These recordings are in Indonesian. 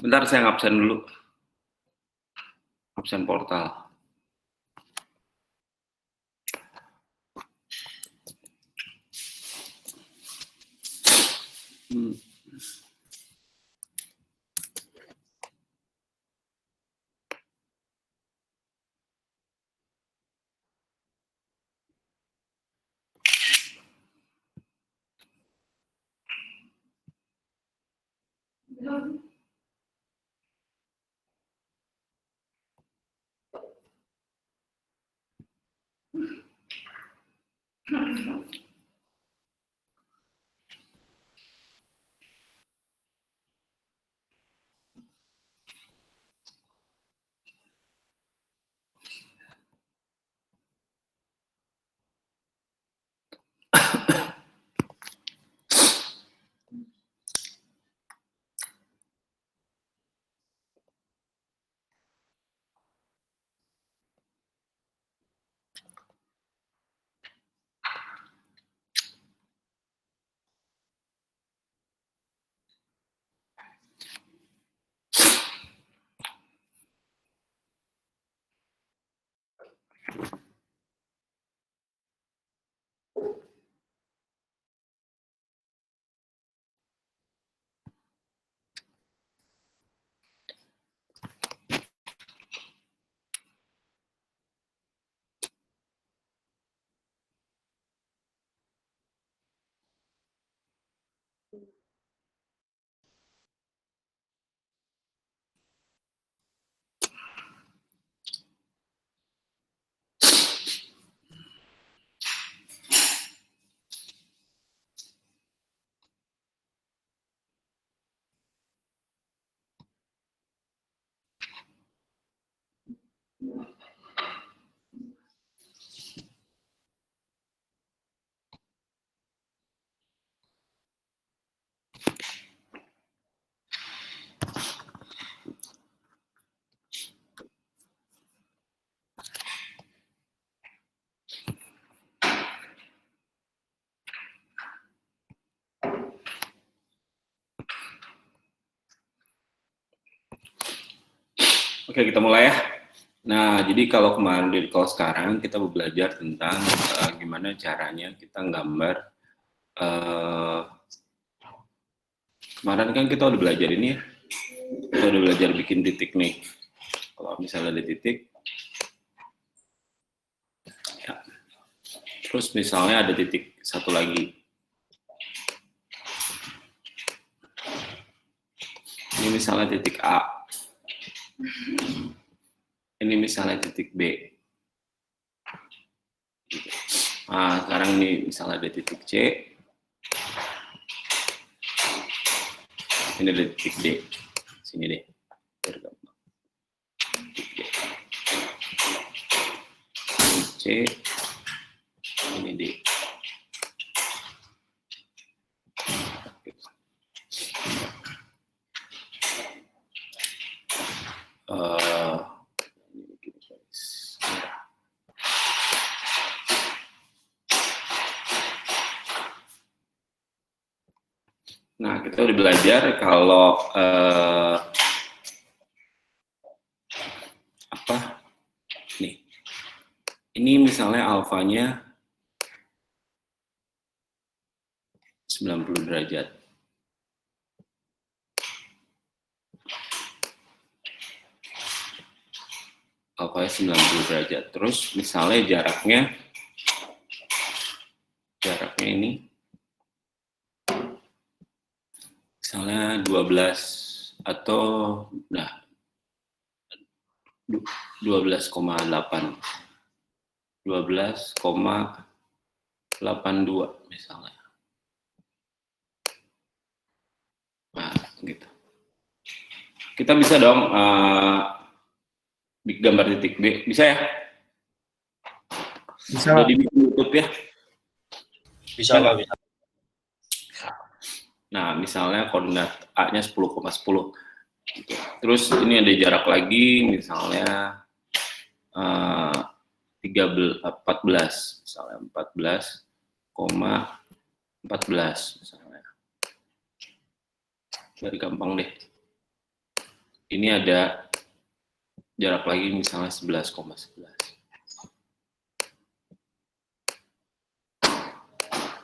Bentar saya ngabsen dulu. Absen portal. Oke, kita mulai ya. Nah, jadi kalau sekarang kita belajar tentang gimana caranya kita nggambar. Kemarin kan kita udah belajar ini ya. Kita udah belajar bikin titik nih. Kalau misalnya ada titik, ya. Terus misalnya ada titik satu lagi. Ini misalnya titik A. Ini misalnya titik B. Nah, sekarang ini misalnya ada titik C. Ini ada titik D. Sini deh. Titik D. C. Ini D. Nah, kita udah belajar kalau nih, ini misalnya alfanya 90 derajat. Alfanya 90 derajat. Terus misalnya jaraknya ini misalnya 12 atau nah 12,8 12,82 misalnya. Nah, gitu. Kita bisa dong gambar titik B, bisa ya? Bisa. Udah dibikin YouTube ya? Bisa, Pak, bisa. Nah, misalnya koordinat A-nya 10,10. Gitu. Terus ini ada jarak lagi, misalnya 14, misalnya 14,14 misalnya. Jadi gampang deh. ini ada jarak lagi misalnya 11,11.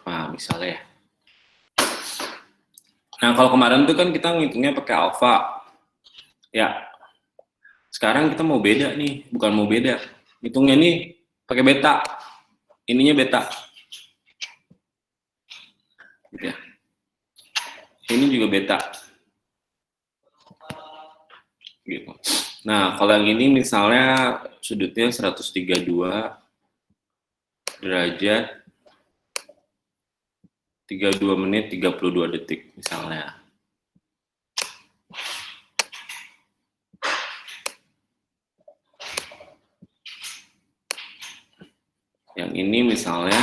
Nah, misalnya ya. Nah, kalau kemarin tuh kan kita ngitungnya pakai alfa. Ya. Sekarang kita mau beda nih, bukan mau beda. Hitungnya nih pakai beta. Ininya beta. Gitu ya. Ini juga beta. Gitu. Nah, kalau yang ini misalnya sudutnya 132 derajat 32 menit 32 detik misalnya. Yang ini misalnya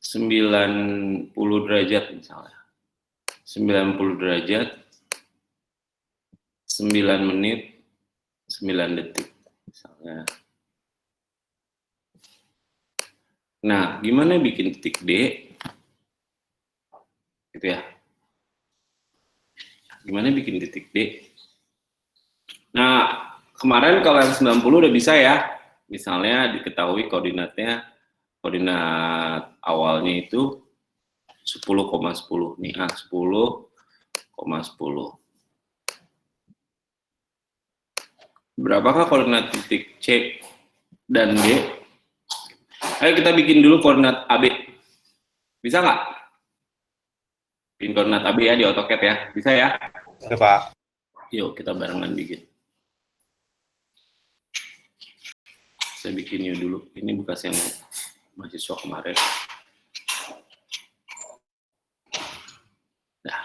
90 derajat misalnya. 90 derajat 9 menit 9 detik misalnya. Nah, gimana bikin titik D? Gitu ya. Gimana bikin titik D? Nah, kemarin kalau yang 90 udah bisa ya. Misalnya diketahui koordinatnya, koordinat awalnya itu 10,10. Nih, 10,10. Berapakah koordinat titik C dan D? Ayo kita bikin dulu koordinat AB. Bisa nggak? Bikin koordinat AB ya di AutoCAD ya. Bisa ya? Oke, Pak. Yuk kita barengan bikin. Saya bikin yuk dulu. Ini bekas yang mahasiswa kemarin. Nah.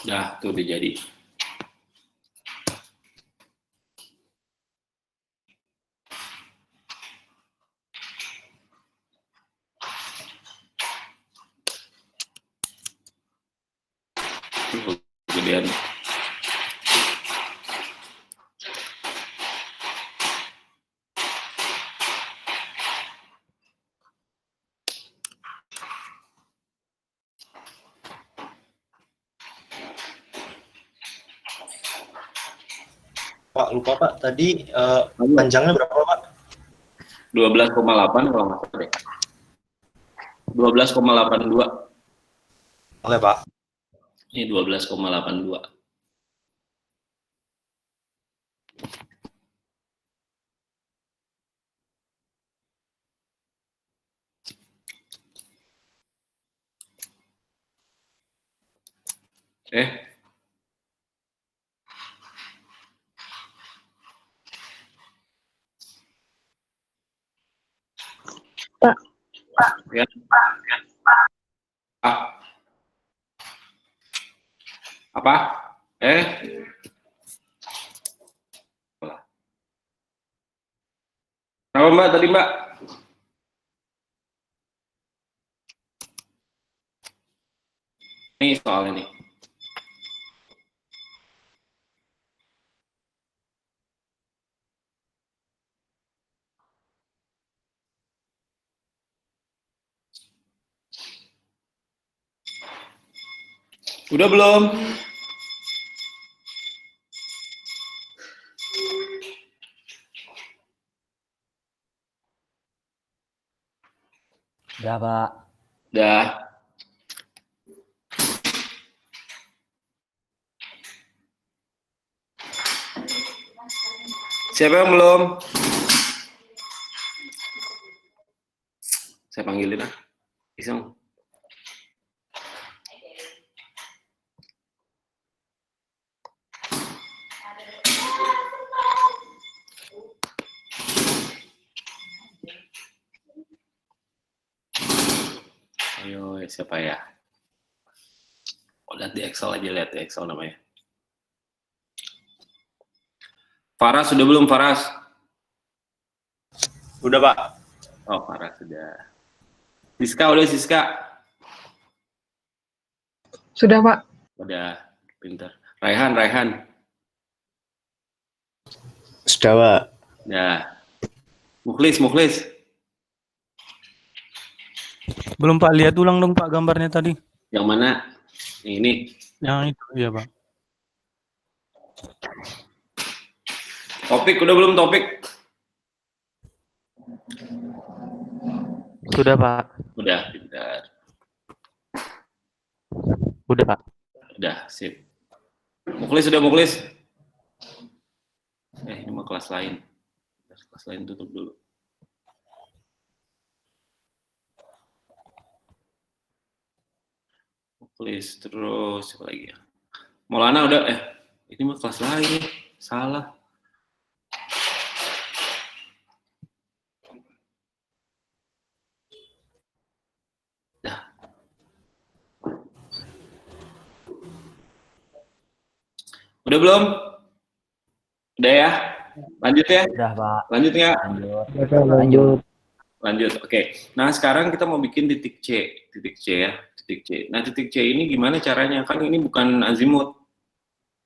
Dah, tuh udah jadi. Kemudian Pak, lupa Pak. Tadi panjangnya berapa Pak? 12,8 kalau nggak salah deh. 12,82. Oke Pak. Ini 12,82. Pak. Ya. Apa? Apa Mbak tadi Mbak? Ini soalnya nih. Udah belum? Udah, Pak. Udah. Siapa yang belum? Saya panggilin ah. Iseng. Ayo, siapa ya? Oh, lihat di Excel aja, lihat di Excel namanya. Faras sudah belum, Faras? Udah, Pak. Oh, Faras sudah. Siska udah, Siska? Sudah, Pak. Udah, pintar. Raihan. Sudah, Pak. Ya. Mukhlis. Belum Pak, lihat ulang dong Pak gambarnya tadi. Yang mana? Ini. Yang itu, iya Pak. Topik, udah belum Topik? Sudah Pak. Udah, pintar. Udah Pak. Udah, sip. Mukhlis. Ini mah kelas lain. Kelas lain tutup dulu. Mukhlis, terus apa lagi ya? Maulana udah, ini mah kelas lain. Salah. Udah belum? Udah ya? Lanjut ya? Udah, Pak. Lanjut nggak? Lanjut. Oke. Nah, sekarang kita mau bikin titik C ya. Titik C. Nah, titik C ini gimana caranya? Kan ini bukan azimut.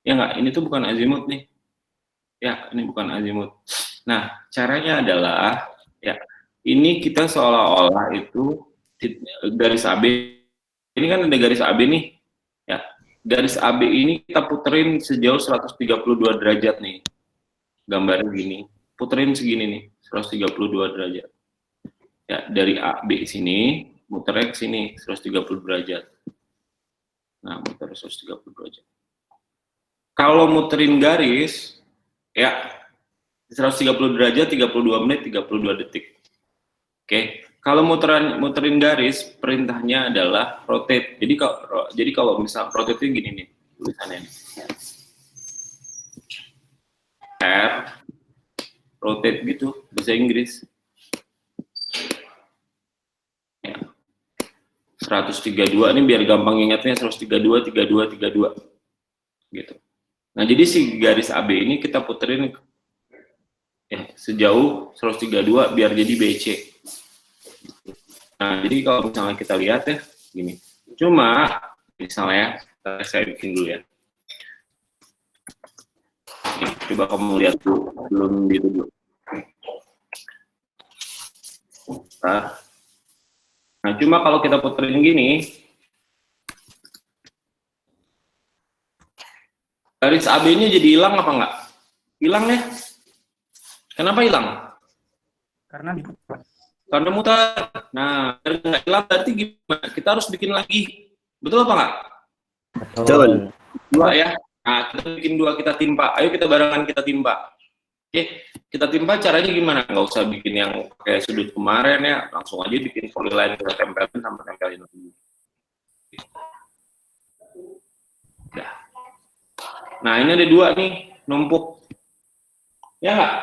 Ya nggak? Ini tuh bukan azimut nih. Ya, ini bukan azimut. Nah, caranya adalah, ya, ini kita seolah-olah itu garis AB. Ini kan ada garis AB nih. Ya, garis AB ini kita puterin sejauh 132 derajat nih. Gambarnya gini. Puterin segini nih, 132 derajat. Ya, dari AB sini, muternya ke sini, 130 derajat. Nah, muter 130 derajat. Kalau muterin garis, ya, 130 derajat, 32 menit, 32 detik. Oke. Kalau muterin garis, perintahnya adalah rotate. Jadi kalau misal rotate itu gini nih, tulisannya nih. R, rotate gitu, bahasa Inggris. Ya. 132, ini biar gampang ingatnya 132, 32. Gitu. Nah, jadi si garis AB ini kita puterin ya, sejauh 132 biar jadi BC. Nah, jadi kalau misalnya kita lihat ya, gini. Cuma, misalnya, saya bikin dulu ya. Nih, coba kamu lihat dulu, belum gitu dulu. Nah, cuma kalau kita puterin gini, garis AB-nya jadi hilang apa enggak? Hilang ya? Kenapa hilang? Karena muter. Nah, biar nggak hilang berarti gimana? Kita harus bikin lagi. Betul apa nggak? Betul. Dua ya. Nah, kita bikin dua, kita timpa. Ayo kita barengan kita timpa. Oke, kita timpa caranya gimana? Nggak usah bikin yang kayak sudut kemarin ya. Langsung aja bikin polyline kita tempelin sama tempelin lagi. Udah. Nah, ini ada dua nih, numpuk. Ya nggak?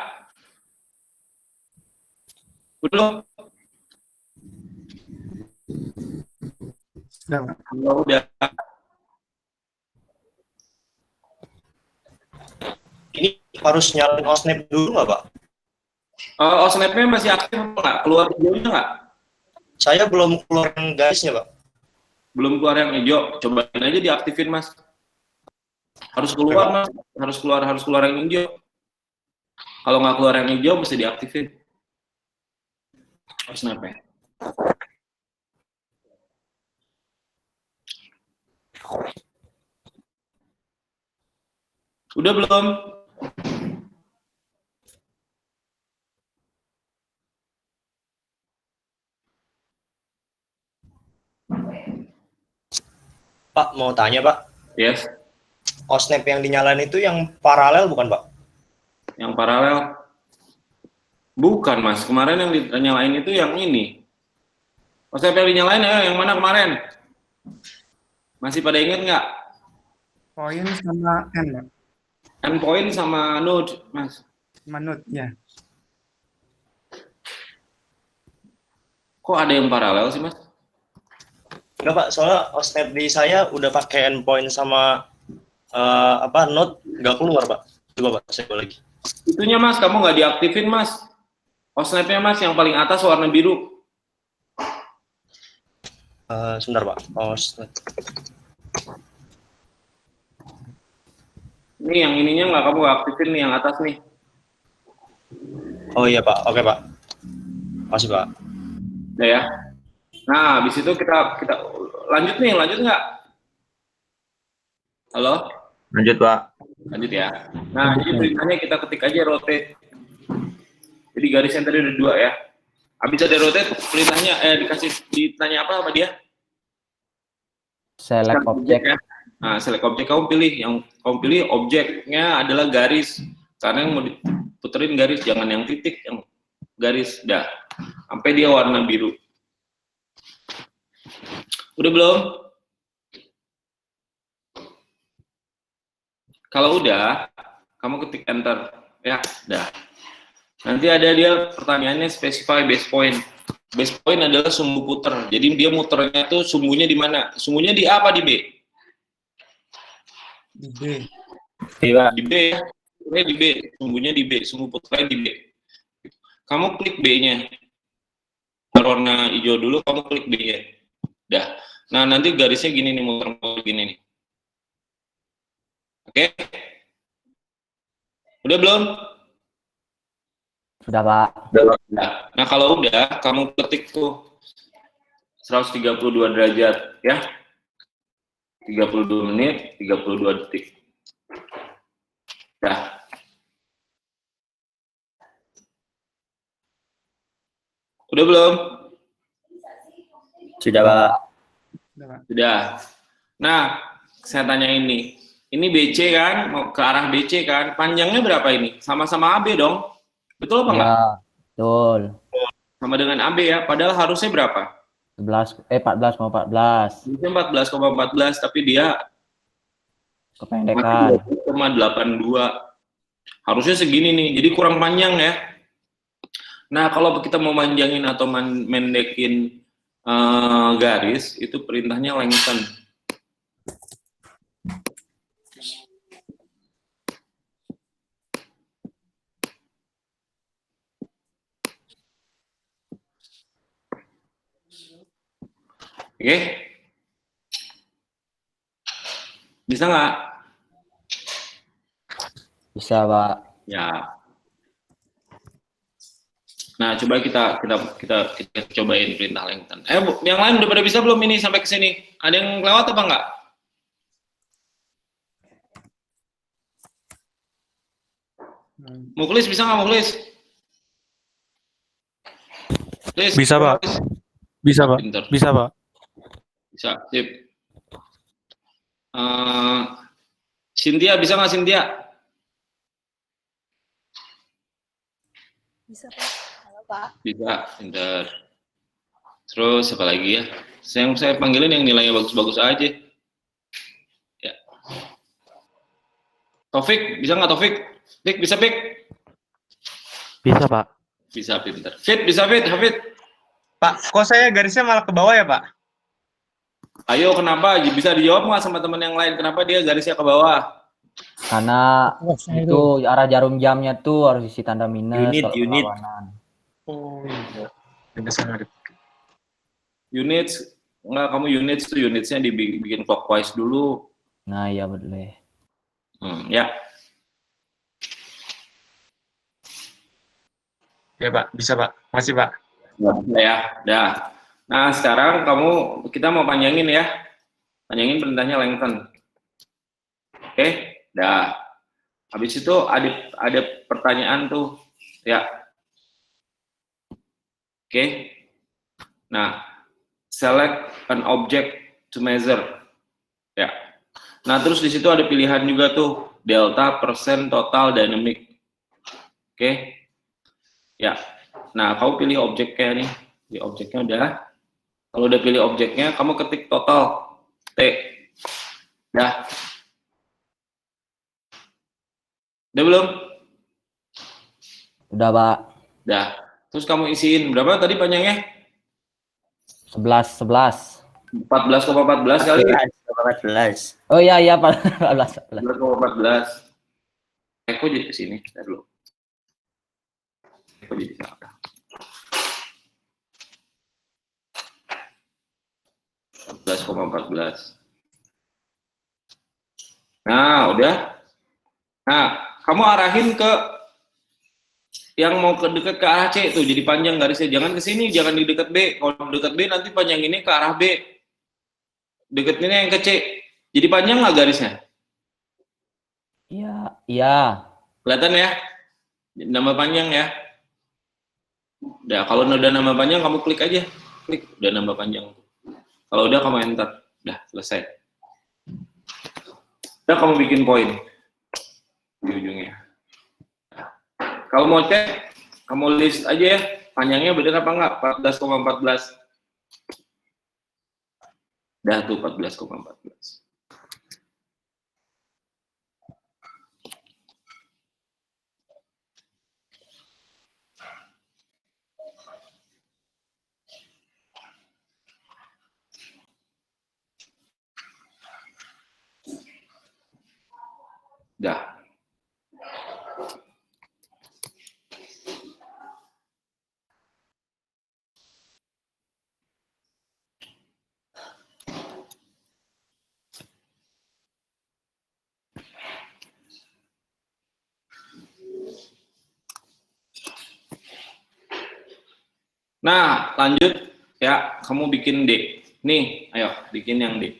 Udah. Udah. Ini harus nyalain OSNAP dulu nggak, Pak? OSNAP-nya masih aktif nggak? Keluar hijaunya nggak? Saya belum keluarin garisnya, Pak. Belum keluar yang hijau. Cobain aja diaktifin, Mas. Harus keluar, Mas. Harus keluar yang hijau. Kalau nggak keluar yang hijau, mesti diaktifin. OSNAP-nya. Udah belum? Pak, mau tanya, Pak. Yes. OSNAP yang dinyalain itu yang paralel bukan, Pak? Yang paralel. Bukan, Mas. Kemarin yang dinyalain itu yang ini. OSNAP yang dinyalain ya, yang mana kemarin? Masih pada ingat nggak? Poin sama N, Pak. Endpoint sama node, Mas. Sama node, ya. Kok ada yang paralel sih, Mas? Enggak Pak, soalnya Osnet di saya udah pakai endpoint sama Note nggak keluar Pak. Coba Pak, saya coba lagi. Itunya Mas, kamu nggak diaktifin Mas. Osnetnya Mas, yang paling atas warna biru. Sebentar Pak, Osnet. Ini yang ininya nggak kamu aktifin nih, yang atas nih. Oh iya Pak, oke Pak. Masih Pak. Udah ya. Nah, habis itu kita lanjut nih, lanjut nggak? Halo? Lanjut, Pak. Lanjut ya. Nah, jadi perintahnya kita ketik aja rotate. Jadi garis yang tadi ada 2 ya. Habis ada rotate, perintahnya ditanya apa sama dia? Select object. Ya. Nah, select object, kamu pilih objeknya adalah garis. Karena yang mau diputerin garis, jangan yang titik, yang garis. Dah. Sampai dia warna biru. Udah belum? Kalau udah, kamu ketik enter. Ya, dah. Nanti ada dia pertanyaannya specify base point. Base point adalah sumbu puter. Jadi dia muternya tuh sumbunya di mana? Sumbunya di A apa di B? Di B. Di B ya. Di B. Sumbunya di B. Sumbu puternya di B. Kamu klik B-nya. Warna hijau dulu, kamu klik B-nya. Dah. Nah, nanti garisnya gini nih, muter gini nih. Oke? Udah belum? Sudah, Pak. Nah, kalau udah, kamu ketik tuh 132 derajat, ya. 32 menit, 32 detik. Dah. Udah belum? Sudah, Pak. Udah, Pak. Sudah. Nah, saya tanya ini BC kan, mau ke arah BC kan, panjangnya berapa ini? Sama-sama AB dong? Betul apa enggak? Ya, betul. Sama dengan AB ya, padahal harusnya berapa? 14,14. Harusnya 14,14, tapi dia Kependekan. 82. Harusnya segini nih, jadi kurang panjang ya. Nah, kalau kita mau manjangin atau mendekin garis, itu perintahnya lengthen. Oke? Bisa nggak? Bisa, Pak. Ya. Nah, coba kita cobain perintah lengthen. Yang lain udah pada bisa belum ini sampai ke sini? Ada yang lewat apa enggak? Muklis bisa nggak Muklis? Muklis, Bisa, Pak. Muklis. Bisa, Pak. Pinter. Bisa, Pak. Bisa, sip. Cynthia, bisa nggak Cynthia? Bisa Pak. Halo Pak. Bisa, pinter. Terus apa lagi ya? Yang saya panggilin yang nilainya bagus-bagus aja. Ya. Taufik, bisa nggak Taufik? Fik, bisa Fik? Bisa, Pak. Bisa, pinter. Fit, bisa Fit, Hafid? Pak, kok saya garisnya malah ke bawah ya, Pak? Ayo, kenapa? Bisa dijawab nggak sama teman yang lain? Kenapa dia garisnya ke bawah? Karena itu arah jarum jamnya tuh harus isi tanda minus. Unit, kalau unit. perlawanan. Oh iya. Units, enggak, kamu unitsnya dibikin clockwise dulu. Nah, iya betul. Ya. Ya Pak, bisa Pak. Masih Pak. Ya, dah. Nah, sekarang kita mau panjangin ya. Panjangin perintahnya lengthen. Oke, dah. Habis itu ada pertanyaan tuh, ya. Oke. Nah, select an object to measure. Ya. Nah, terus di situ ada pilihan juga tuh, delta, persen, total, dynamic. Oke. Ya. Nah, kamu pilih objeknya nih. Di objeknya udah. Kalau udah pilih objeknya, kamu ketik total. T. Dah. Udah belum? Udah, Pak. Dah. Terus kamu isiin berapa tadi panjangnya? 11. 14,14 kali. 14. Oh iya iya 14. 14,14. Kok jadi kesini? Bentar dulu. Kok jadi salah? 14,14. Nah, udah. Nah, kamu arahin ke yang mau ke dekat ke arah C tuh, jadi panjang garisnya. Jangan ke sini, jangan di dekat B. Kalau dekat B nanti panjang ini ke arah B. Dekat ini yang ke C. Jadi panjang nggak garisnya? Iya, iya. Kelihatan ya? Nama panjang ya. Udah, kalau udah nama panjang kamu klik aja. Klik, udah nama panjang. Kalau udah kamu enter. Udah, selesai. Udah kamu bikin poin di ujungnya. Kalau mau cek, kamu list aja ya. Panjangnya bener apa enggak? 14,14. Udah tuh 14,14. Dah. Nah, lanjut ya, kamu bikin D. Nih, ayo bikin yang D.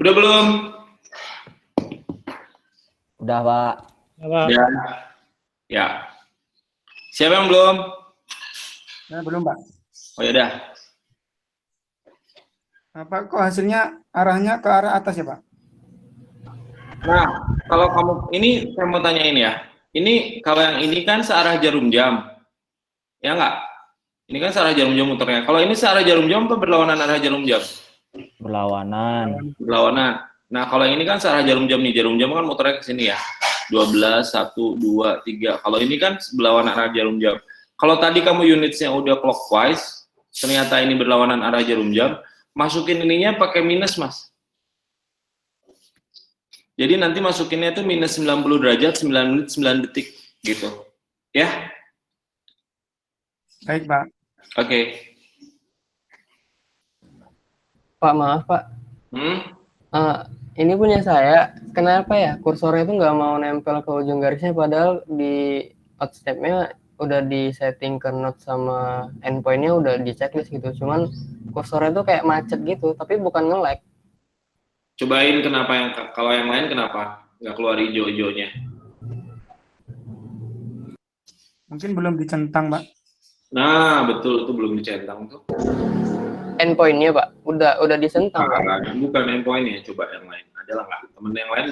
Udah belum? Udah, Pak. Ya. Ya. Siapa yang belum? Belum, Pak. Oh ya udah. Pak, kok hasilnya arahnya ke arah atas ya, Pak? Nah, kalau kamu ini saya mau tanyain ya. Ini kalau yang ini kan searah jarum jam. Ya enggak? Ini kan searah jarum jam muternya. Kalau ini searah jarum jam atau berlawanan arah jarum jam? Berlawanan. Berlawanan. Nah, kalau ini kan searah jarum jam nih. Jarum jam kan muternya ke sini ya. 12, 1, 2, 3. Kalau ini kan berlawanan arah jarum jam. Kalau tadi kamu unitsnya udah clockwise, ternyata ini berlawanan arah jarum jam, masukin ininya pakai minus, Mas. Jadi nanti masukinnya itu minus 90 derajat, 9 menit, 9 detik. Gitu. Ya? Baik, Pak. Oke. Pak, maaf Pak. Ini punya saya, kenapa ya kursornya itu nggak mau nempel ke ujung garisnya, padahal di outstep-nya udah di setting ke node sama endpointnya udah di checklist gitu. Cuman kursornya tuh kayak macet gitu, tapi bukan nge-lag. Cobain kenapa kalau yang lain kenapa nggak keluar hijau-hijaunya? Mungkin belum dicentang, Pak. Nah, betul itu belum dicentang tuh. Endpointnya Pak, udah disentang Pak. Bukan endpointnya, coba yang lain. Adalah nggak? Temen yang lain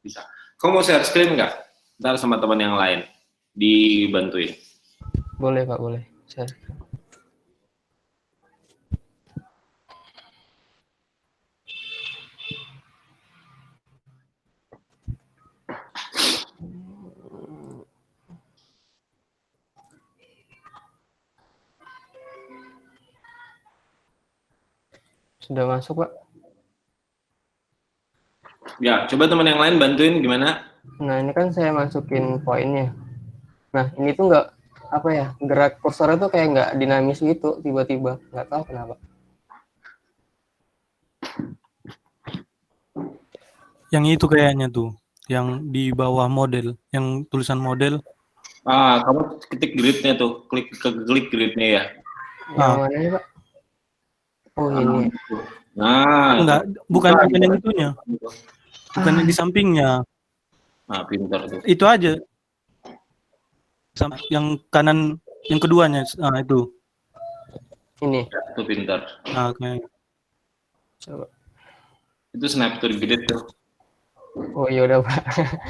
bisa. Kamu mau share screen nggak? Ntar sama teman yang lain dibantuin. Boleh Pak, boleh. Share. Sudah masuk Pak. Ya, coba teman yang lain bantuin gimana? Nah ini kan saya masukin poinnya. Nah ini tuh nggak apa ya, gerak kursornya tuh kayak nggak dinamis gitu tiba-tiba, nggak tahu kenapa. Yang itu kayaknya tuh, yang di bawah model, yang tulisan model. Kamu ketik gridnya tuh, klik gridnya ya. Yang mana ya Pak? Oh ini. Nah, Enggak, bukan yang itunya. Bukan yang di sampingnya. Nah, pintar tuh. Itu aja. Yang kanan, yang keduanya, itu. Ini. Itu pintar. Nah, kayak. Coba. Itu snap to grid tuh. Oh iya udah Pak.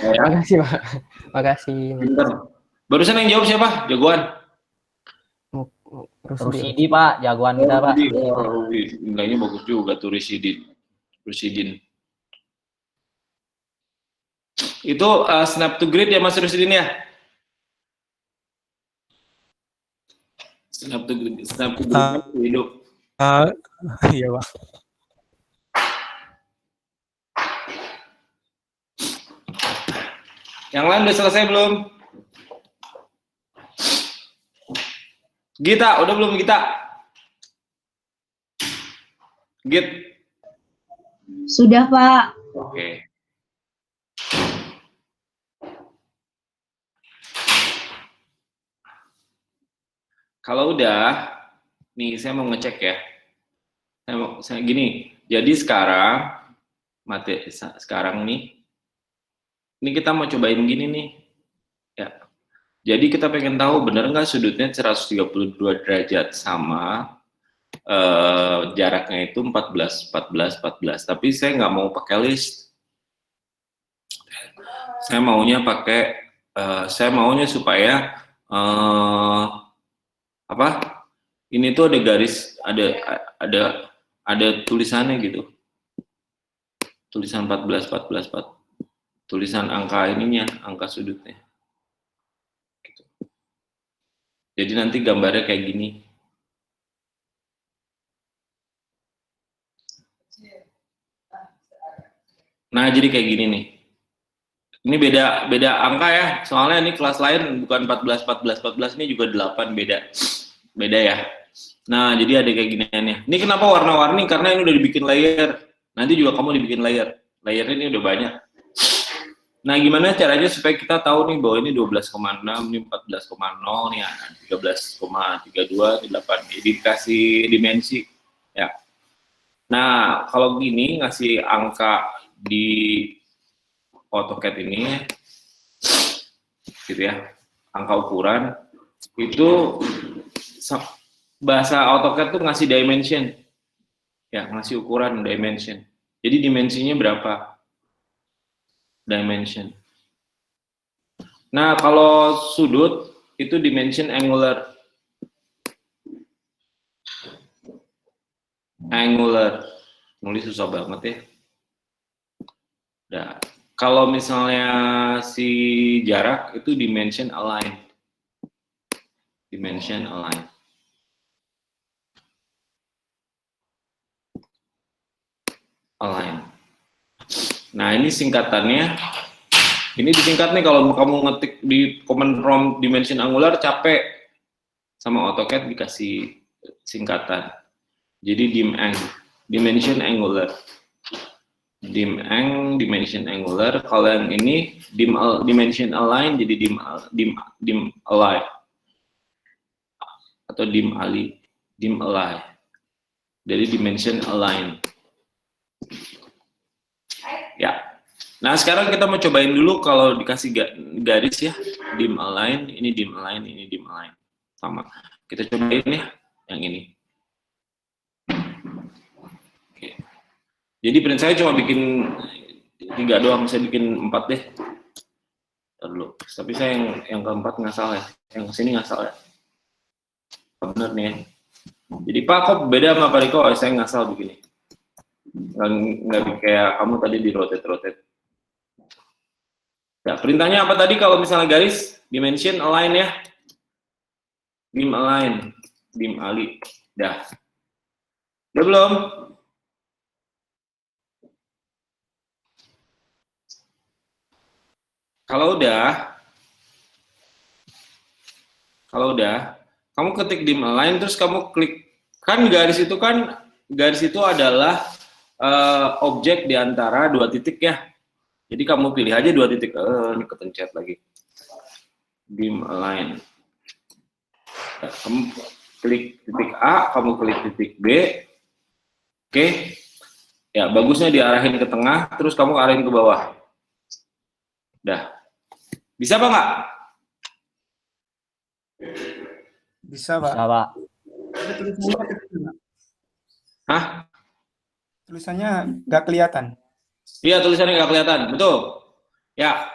Ya. Makasih Pak. Makasih. Pintar. Barusan yang jawab siapa? Jagoan. Rusidi Pak, jagoan kita Pak. Nilainya bagus juga tuh Rusidin. Itu snap to grid ya Mas Rusidin ya? Snap to grid hidup. Iya Pak. Yang lain udah selesai belum? Gita, udah belum Gita? Git. Sudah, Pak. Oke. Kalau udah, nih saya mau ngecek ya. Saya gini. Jadi sekarang nih, ini kita mau cobain gini nih. Ya. Jadi kita pengen tahu bener nggak sudutnya 132 derajat sama jaraknya itu 14. Tapi saya nggak mau pakai list. Saya maunya supaya ini tuh ada garis, ada tulisannya gitu. Tulisan 14. Tulisan angka ininya, angka sudutnya. Gitu. Jadi nanti gambarnya kayak gini. Nah, jadi kayak gini nih. Ini beda angka ya. Soalnya ini kelas lain bukan 14, ini juga 8 beda ya. Nah, jadi ada kayak giniannya. Ini kenapa warna-warni? Karena ini udah dibikin layer. Nanti juga kamu dibikin layer. Layernya ini udah banyak. Nah, gimana caranya supaya kita tahu nih bahwa ini 12,6, ini 14,0, nih 13,32, ini 8. Jadi kasih dimensi ya. Nah, kalau gini ngasih angka di AutoCAD ini gitu ya. Angka ukuran itu bahasa AutoCAD tuh ngasih dimension. Ya, ngasih ukuran dimension. Jadi dimensinya berapa? Dimension. Nah, kalau sudut itu dimension angular. Nulis susah banget ya. Nah, kalau misalnya si jarak itu dimension align. Dimension align. Align. Nah, ini singkatannya. Ini disingkat nih kalau kamu ngetik di command prompt dimension angular capek sama AutoCAD dikasih singkatan. Jadi dimension angular. dimension angular. Kalau yang ini dimension align jadi dim align atau dim align. Jadi dimension align. Ya. Nah, sekarang kita mau cobain dulu kalau dikasih garis ya, dim align, ini dim align, ini dim align. Sama. Kita cobain ya yang ini. Oke. Jadi print saya cuma bikin 3 doang, saya bikin 4 deh. Dulu. Tapi saya yang keempat nggak salah ya, yang kesini nggak salah ya. Bener nih ya. Jadi Pak, kok beda sama Pak Riko? Saya nggak salah begini. Nggak kayak kamu tadi di rotate. Ya, perintahnya apa tadi kalau misalnya garis? Dimension align ya. Dim align, dim ali. Dah. Udah belum? Kalau udah, kamu ketik dim align terus kamu klik, kan garis itu adalah objek di antara 2 titik ya. Jadi kamu pilih aja 2 titik. Ini kepencet lagi. Dim align. Nah, kamu klik titik A, kamu klik titik B. Oke. Ya, bagusnya diarahin ke tengah, terus kamu arahin ke bawah. Dah. Bisa apa nggak? Bisa, Pak. Bisa, Pak. Tapi tulisannya kecil, Pak. Hah? Tulisannya nggak kelihatan. Iya, tulisannya nggak kelihatan, betul. Ya.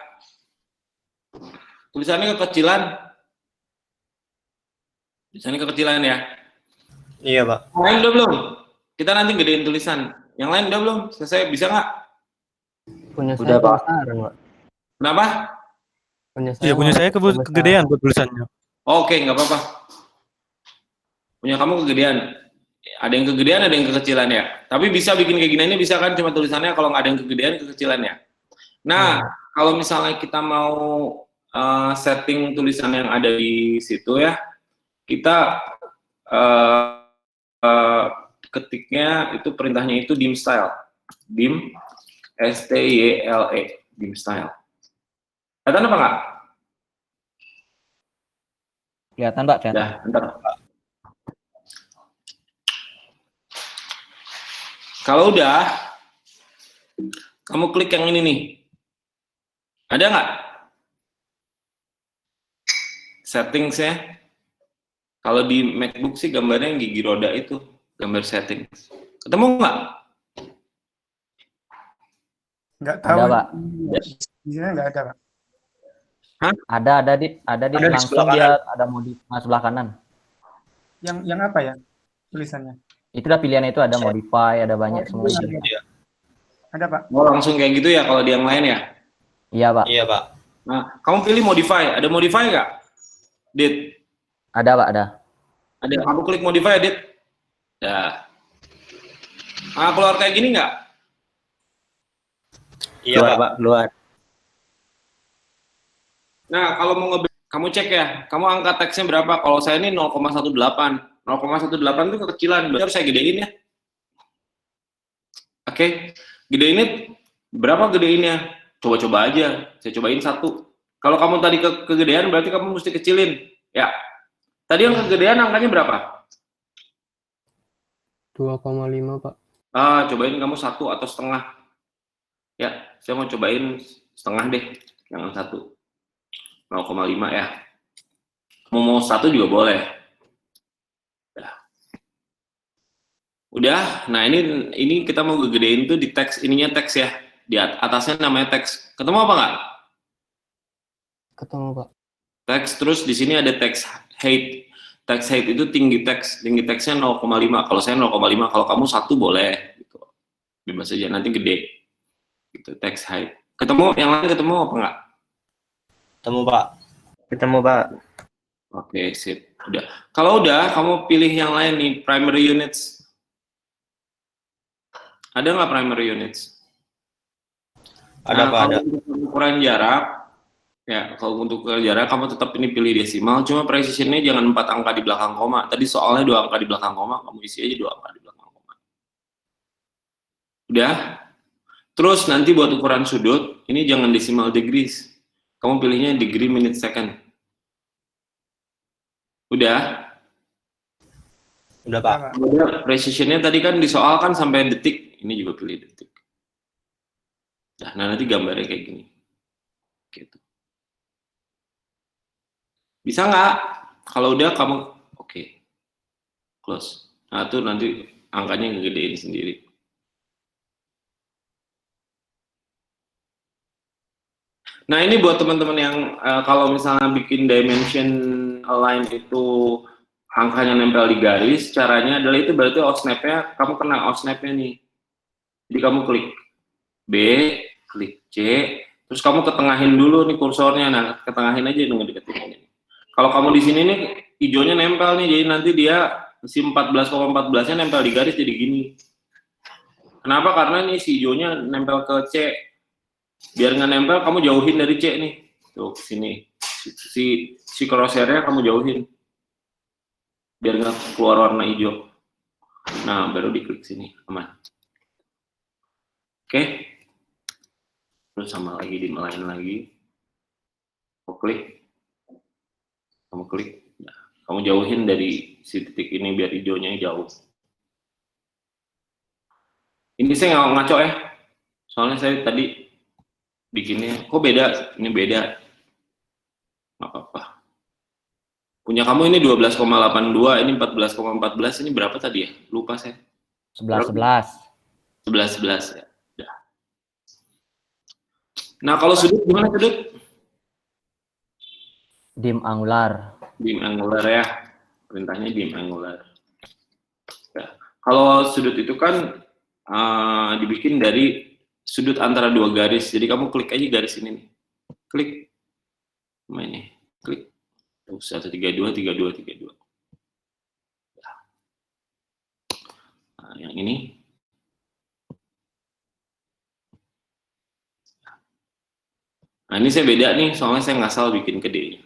Tulisannya kekecilan. Tulisannya kekecilan ya. Iya, Pak. Yang lain udah belum? Kita nanti gedein tulisan. Yang lain udah belum? Selesai, bisa nggak? Punya Udah, saya Pak. kebesaran, Pak. Kenapa? Iya, punya saya kegedean buat tulisannya. Oke, nggak apa-apa. Punya kamu kegedean. Ada yang kegedean, ada yang kekecilan ya. Tapi bisa bikin kayak gini ini bisa kan cuma tulisannya kalau nggak ada yang kegedean, kekecilan ya. Nah, kalau misalnya kita mau setting tulisan yang ada di situ ya, kita ketiknya itu perintahnya itu dim style. Dim style, dim style. Kelihatan apa nggak? Kelihatan, Pak, kelihatan. Dah, bentar. Kalau udah, kamu klik yang ini nih. Ada nggak? Settings-nya. Kalau di MacBook sih gambarnya yang gigi roda itu, gambar settings. Ketemu nggak? Nggak tahu. Ada, Pak. Di sini nggak ada, Pak. Ada di Ada di langsung sebelah dia ada modif sebelah kanan. Yang apa ya tulisannya? Itulah pilihannya itu ada modify, ada banyak semua. Ada, Pak. Oh, langsung kayak gitu ya kalau di yang lain ya? Iya, Pak. Iya, Pak. Nah, kamu pilih modify. Ada modify nggak? Dit. Ada, Pak, ada. Ada. Kamu klik modify, Dit. Ya. Nah, keluar kayak gini nggak? Iya, Pak. Keluar. Nah, kalau mau kamu cek ya, kamu angka teksnya berapa? Kalau saya ini 0,18. 0,18 itu kekecilan, berarti harus saya gedein ya. Oke, gedeinnya berapa gedeinnya? Coba-coba aja, saya cobain 1. Kalau kamu tadi kegedean, berarti kamu mesti kecilin. Ya, tadi yang kegedean angkanya berapa? 2,5, Pak. Cobain kamu 1 atau setengah. Ya, saya mau cobain setengah deh, jangan 1. 0,5 ya. Mau 1 juga boleh. Udah, nah ini kita mau gedein tuh di teks, ininya teks ya. Di atasnya namanya teks. Ketemu apa nggak? Ketemu, Pak. Teks, terus di sini ada teks height. Teks height itu tinggi teks. Tinggi teksnya 0,5. Kalau saya 0,5, kalau kamu 1 boleh. Gitu. Bebas aja, nanti gede. Gitu, teks height. Ketemu, yang lain ketemu apa nggak? Ketemu, Pak. Ketemu, Pak. Oke, sip. Udah. Kalau udah, kamu pilih yang lain nih, primary units. Ada nggak primary units? Ada, Pak, ada. Kalau untuk ukuran jarak, ya kalau untuk ukuran jarak kamu tetap ini pilih desimal, cuma precision-nya jangan 4 angka di belakang koma. Tadi soalnya 2 angka di belakang koma, kamu isi aja 2 angka di belakang koma. Udah? Terus nanti buat ukuran sudut, ini jangan decimal degrees. Kamu pilihnya degree, minute, second. Udah? Udah Pak. Udah, precisionnya tadi kan di soal kan sampai detik. Ini juga pilih detik. Nah, nanti gambarnya kayak gini. Gitu. Bisa nggak? Kalau udah kamu, oke. Close. Nah, itu nanti angkanya ngegedein sendiri. Nah, ini buat teman-teman yang kalau misalnya bikin dimension align itu angkanya nempel di garis, caranya adalah itu berarti outsnap-nya, kamu kena outsnap-nya nih. Jadi kamu klik B, klik C, terus kamu ketengahin dulu nih kursornya. Nah, ketengahin aja dengan deketin ini. Kalau kamu di sini nih hijaunya nempel nih, jadi nanti dia si 14,14-nya nempel di garis jadi gini. Kenapa? Karena nih si hijaunya nempel ke C. Biar nggak nempel, kamu jauhin dari C nih. Tuh, sini. Si crosshair-nya kamu jauhin. Biar nggak keluar warna hijau. Nah, baru diklik sini, aman. Oke. Terus sama lagi, dimalain lagi. Kamu klik. Nah, kamu jauhin dari si titik ini biar hijaunya jauh. Ini saya nggak ngaco ya. Soalnya saya tadi bikinnya, kok beda? Ini beda. Nggak apa-apa. Punya kamu ini 12,82, ini 14,14, ini berapa tadi ya? Lupa saya. 11. 11 ya. Udah. Nah, kalau sudut gimana sudut? Dim angular. Dim angular ya. Perintahnya dim angular. Ya. Kalau sudut itu kan dibikin dari sudut antara dua garis. Jadi kamu klik aja garis ini nih. Klik. Ini. Klik. 132, 32, 32. Nah, yang ini. Nah, ini saya beda nih, soalnya saya ngasal bikin ke D-nya.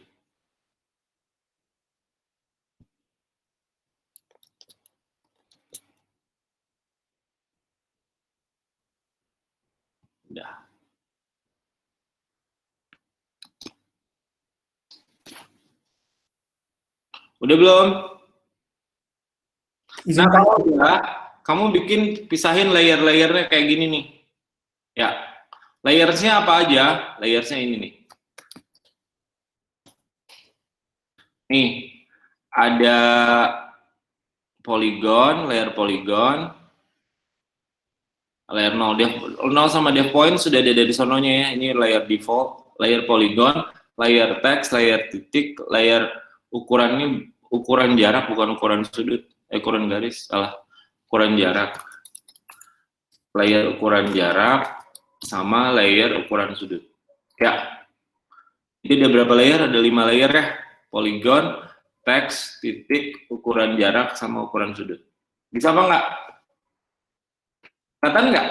Udah. Udah belum? Nah, kalau udah, kamu bikin pisahin layer-layernya kayak gini nih. Ya, layersnya apa aja? Layersnya ini nih. Nih, ada poligon, layer poligon, layer 0. 0 sama dev point sudah ada dari sononya ya. Ini layer default, layer poligon, layer text, layer titik, layer ukuran ini ukuran jarak bukan ukuran sudut, ukuran garis, salah. Ukuran jarak. Layer ukuran jarak sama layer ukuran sudut. Ya. Jadi ada berapa layer? Ada 5 layer ya. Poligon, teks, titik, ukuran jarak, sama ukuran sudut. Bisa apa enggak? Kelihatan enggak?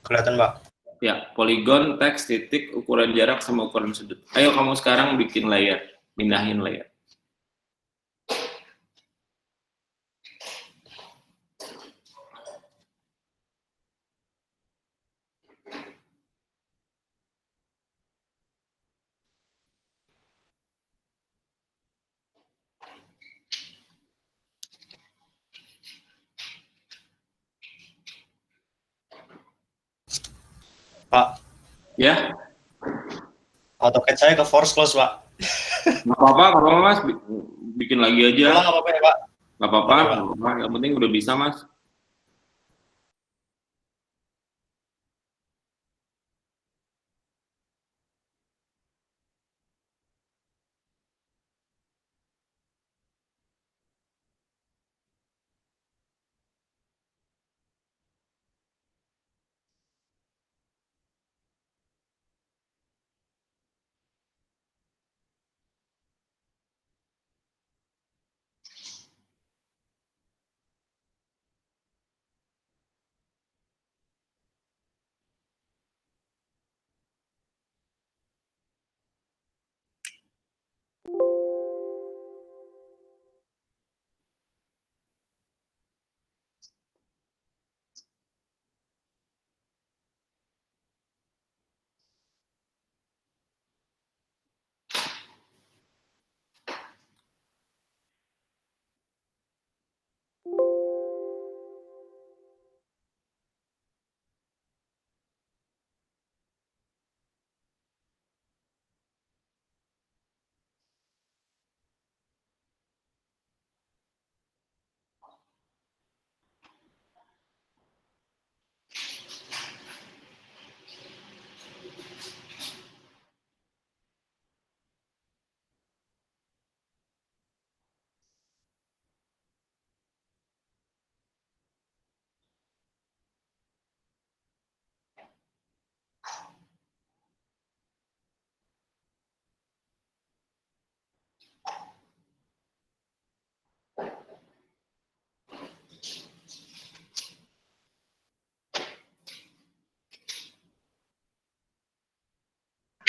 Kelihatan Pak. Ya, poligon, teks, titik, ukuran jarak, sama ukuran sudut. Ayo kamu sekarang bikin layer, pindahin layer. Pak, Ya, AutoCAD saya ke force close Pak. nggak apa-apa mas, bikin lagi aja. Ulang nggak apa-apa ya Pak? Nggak apa-apa, yang penting udah bisa mas.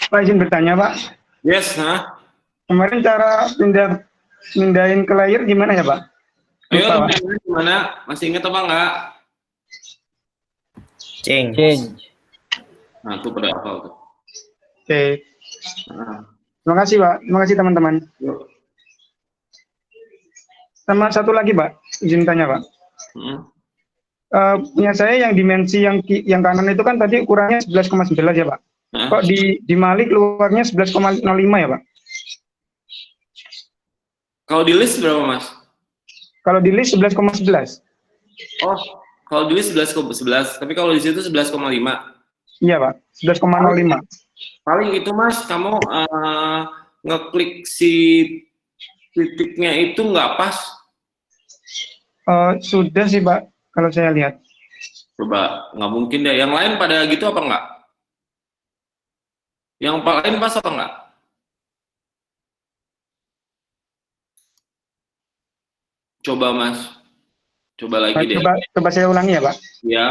Pak izin bertanya Pak. Yes, nah. Kemarin cara pindahin ke layer gimana ya Pak? Ayo Lupa, Pak. teman-teman gimana? Masih ingat apa enggak? Change. Nah, itu pada hafal tuh. Oke. Nah, Terima kasih Pak. Terima kasih teman-teman. yuk. Sama satu lagi Pak, izin tanya Pak. Hmm. Punya saya yang dimensi yang kanan itu kan tadi ukurannya 11,11 ya Pak. Nah, Kok di Mali keluarnya 11,05 ya Pak? kalau di list berapa, Mas? Kalau di list 11,11. Oh, kalau di list 11,11, tapi kalau di situ 11,5. Iya Pak, 11,05. Paling itu, Mas, kamu ngeklik si titiknya itu nggak pas. Sudah sih Pak, kalau saya lihat. Coba, nggak mungkin deh. Yang lain pada gitu apa enggak? Yang lain pas apa enggak? Coba, Mas. Coba lagi deh. Coba saya ulangi ya Pak. Ya,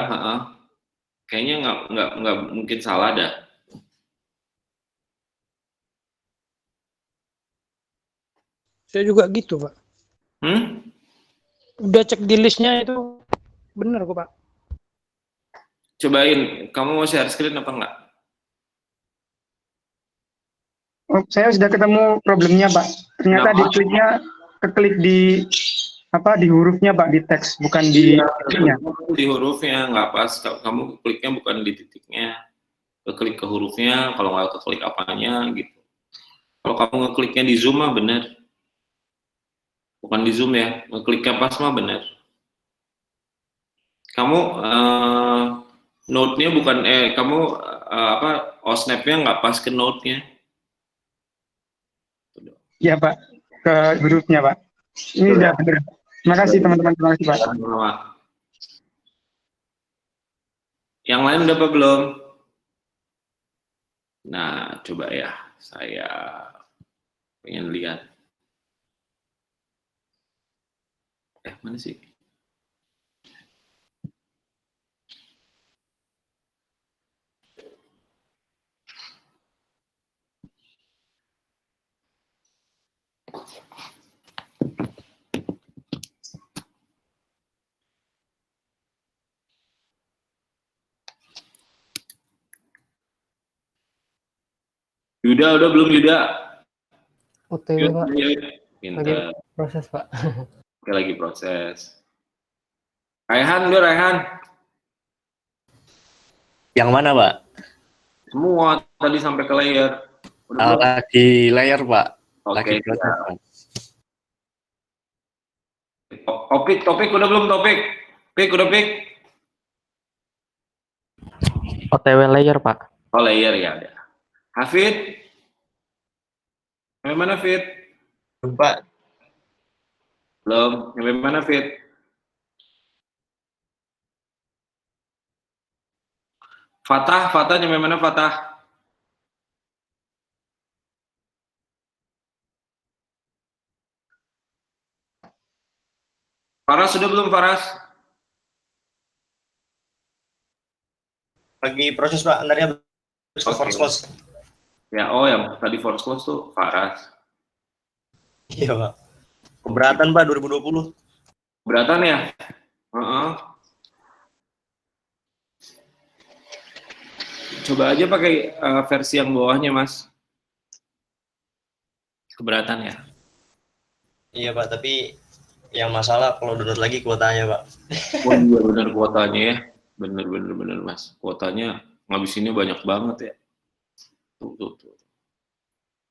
kayaknya nggak mungkin salah dah. Saya juga gitu, Pak. Udah cek di listnya itu benar kok, Pak. Cobain, kamu mau share screen apa enggak? Oh, saya sudah ketemu problemnya Pak. Ternyata keklik di hurufnya Pak, di teks, bukan di titiknya. Di hurufnya nggak pas. Kamu kliknya bukan di titiknya. Keklik ke hurufnya, kalau nggak keklik apanya gitu. Kalau kamu ngekliknya di zoom mah benar. Bukan di zoom ya, ngekliknya pas mah benar. Kamu note-nya bukan snap-nya nggak pas ke note-nya. Iya Pak, ke hurufnya Pak. Ini sudah benar. Terima kasih teman-teman, terima kasih Pak. Yang lain udah apa belum? Nah, coba ya, saya pengen lihat. Mana sih? Yuda, udah belum Yuda? OTW Pak, lagi Pintar. proses Pak. Oke, lagi proses. Raihan, udah Raihan. Yang mana, Pak? Semua tadi sampai ke layer. Udah belum? Lagi layer, Pak. Oke, Lagi proses, Pak. Topik udah belum Topik? Pik udah Pik? OTW layer Pak. Oh layer ya udah. Hafid? Sampai mana Fit? Pak. Belum. Sampai mana Fit? Fatah sampai mana Fatah? Faras sudah belum Faras? Lagi proses Pak, antarnya force close. Ya, yang tadi force close tuh Faras. Iya Pak. Keberatan Pak 2020. Keberatan ya? Coba aja pakai versi yang bawahnya Mas. Keberatan ya? Iya Pak, tapi yang masalah kalau download lagi kuotanya Pak. Oh iya benar kuotanya ya. Bener Mas. Kuotanya ngabisinnya banyak banget ya. Tuh.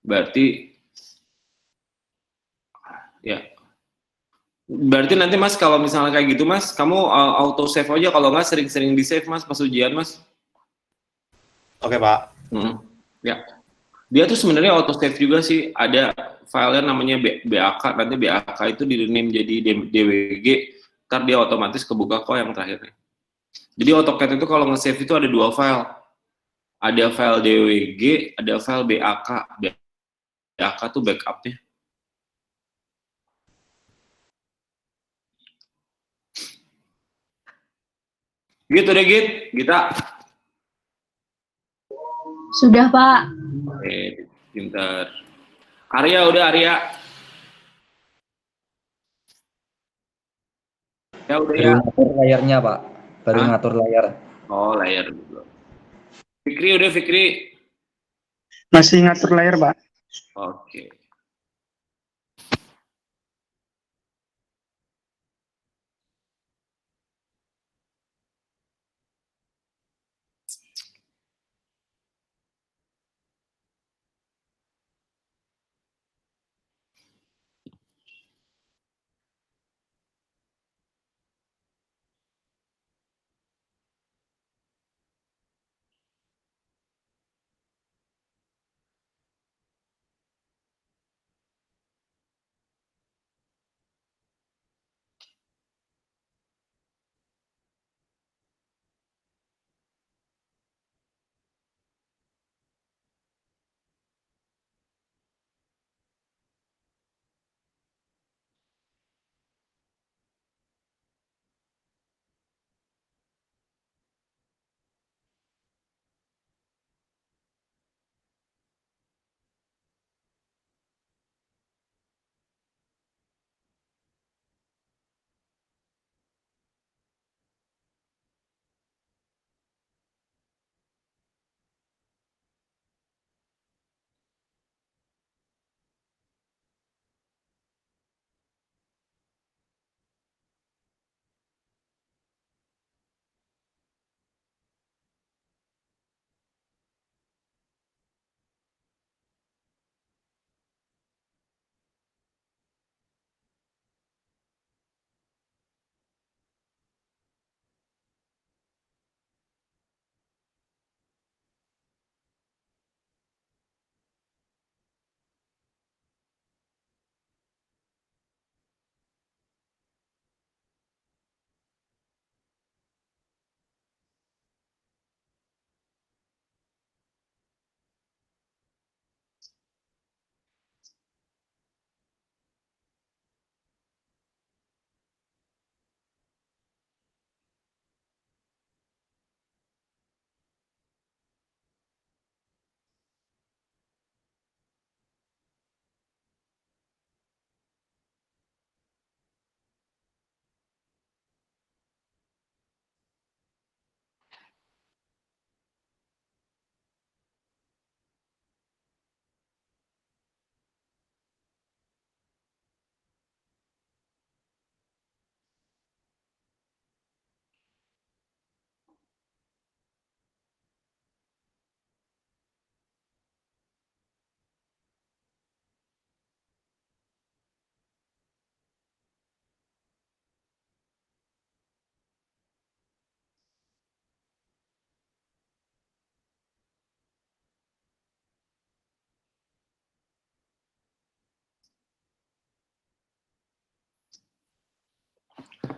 Berarti nanti Mas kalau misalnya kayak gitu Mas, kamu auto save aja, kalau nggak sering-sering di save Mas pas ujian Mas. Oke Pak. Ya. Dia tuh sebenarnya auto save juga sih. Ada filenya namanya BAK. Nanti BAK itu di rename jadi DWG. Ntar dia otomatis kebuka kok yang terakhirnya. Jadi AutoCAD itu kalau nge-save itu ada 2 file. Ada file DWG, ada file BAK. BAK tuh backupnya. Gitu deh Gita. Sudah Pak. Oke, pinter. Arya udah Arya. Ya udah ya. Baru ngatur layarnya, Pak. Baru Hah? ngatur layar. Oh, layar dulu. Fikri udah Fikri. Masih ngatur layar, Pak. Oke.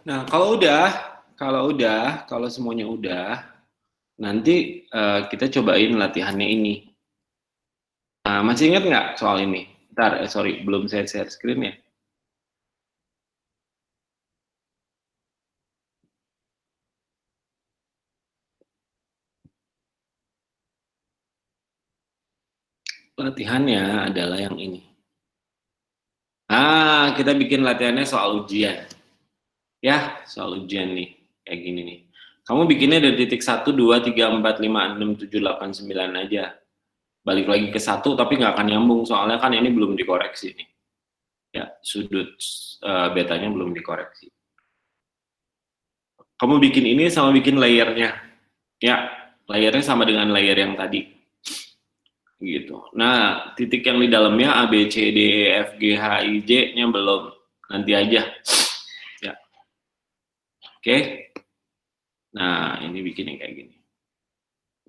Nah, kalau semuanya udah, nanti kita cobain latihannya ini. Nah, masih ingat nggak soal ini? Ntar, sorry, belum saya share screen ya. Latihannya adalah yang ini. Kita bikin latihannya soal ujian. Ya, soal ujian nih, kayak gini nih. Kamu bikinnya dari titik 1, 2, 3, 4, 5, 6, 7, 8, 9 aja. Balik lagi ke 1, tapi nggak akan nyambung, soalnya kan ini belum dikoreksi nih. Ya, sudut betanya belum dikoreksi. Kamu bikin ini sama bikin layernya. Ya, layernya sama dengan layer yang tadi. Gitu. Nah, titik yang di dalamnya A, B, C, D, E, F, G, H, I, J-nya belum. Nanti aja. Ya. Oke. Nah, ini bikinnya kayak gini.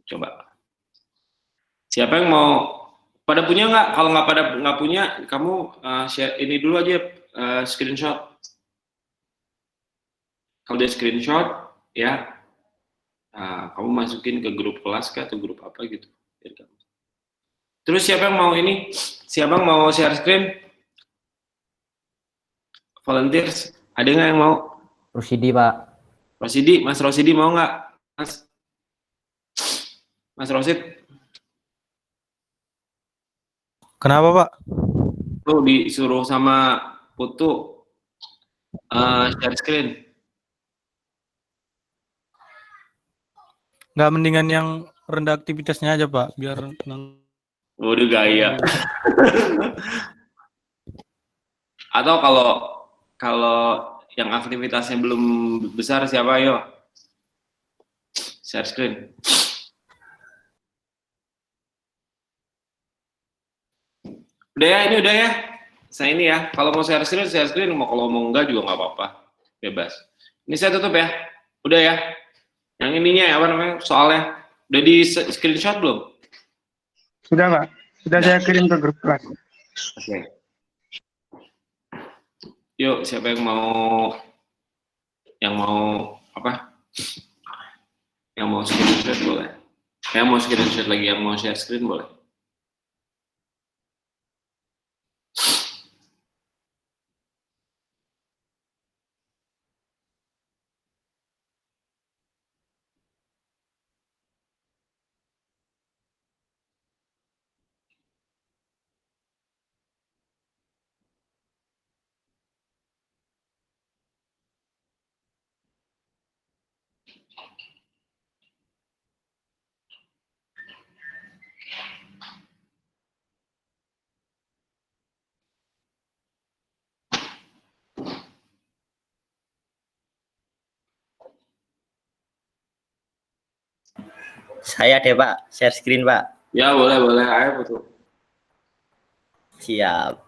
Coba. Siapa yang mau? Pada punya nggak? Kalau nggak punya, kamu share ini dulu aja, screenshot. Kalau dia screenshot, ya, kamu masukin ke grup kelas kah atau grup apa gitu. Terus siapa yang mau ini? Siapa yang mau share screen? Volunteers, ada nggak yang mau? Rosidi, Pak. Rosidi, Mas Rosidi mau nggak? Mas Rosid? Kenapa, Pak? Tuh disuruh sama Putu share screen. Nggak mendingan yang rendah aktivitasnya aja, Pak, biar Waduh gaya. Atau kalau kalau yang aktivitasnya belum besar siapa, ayo share screen. Udah ya, ini udah ya. Saya ini ya. Kalau mau share screen. Mau kalau mau enggak juga nggak apa-apa, bebas. Ini saya tutup ya. Udah ya. Yang ininya ya, apa namanya? Soalnya udah di screenshot belum? Sudah Pak, sudah saya kirim ke grup kelas. Oke. Yuk, siapa yang mau apa? Yang mau screenshot boleh. Yang mau screenshot lagi, yang mau share screen boleh. Saya deh Pak, share screen Pak. Ya boleh, ayo betul. Siap.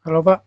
Halo Pak.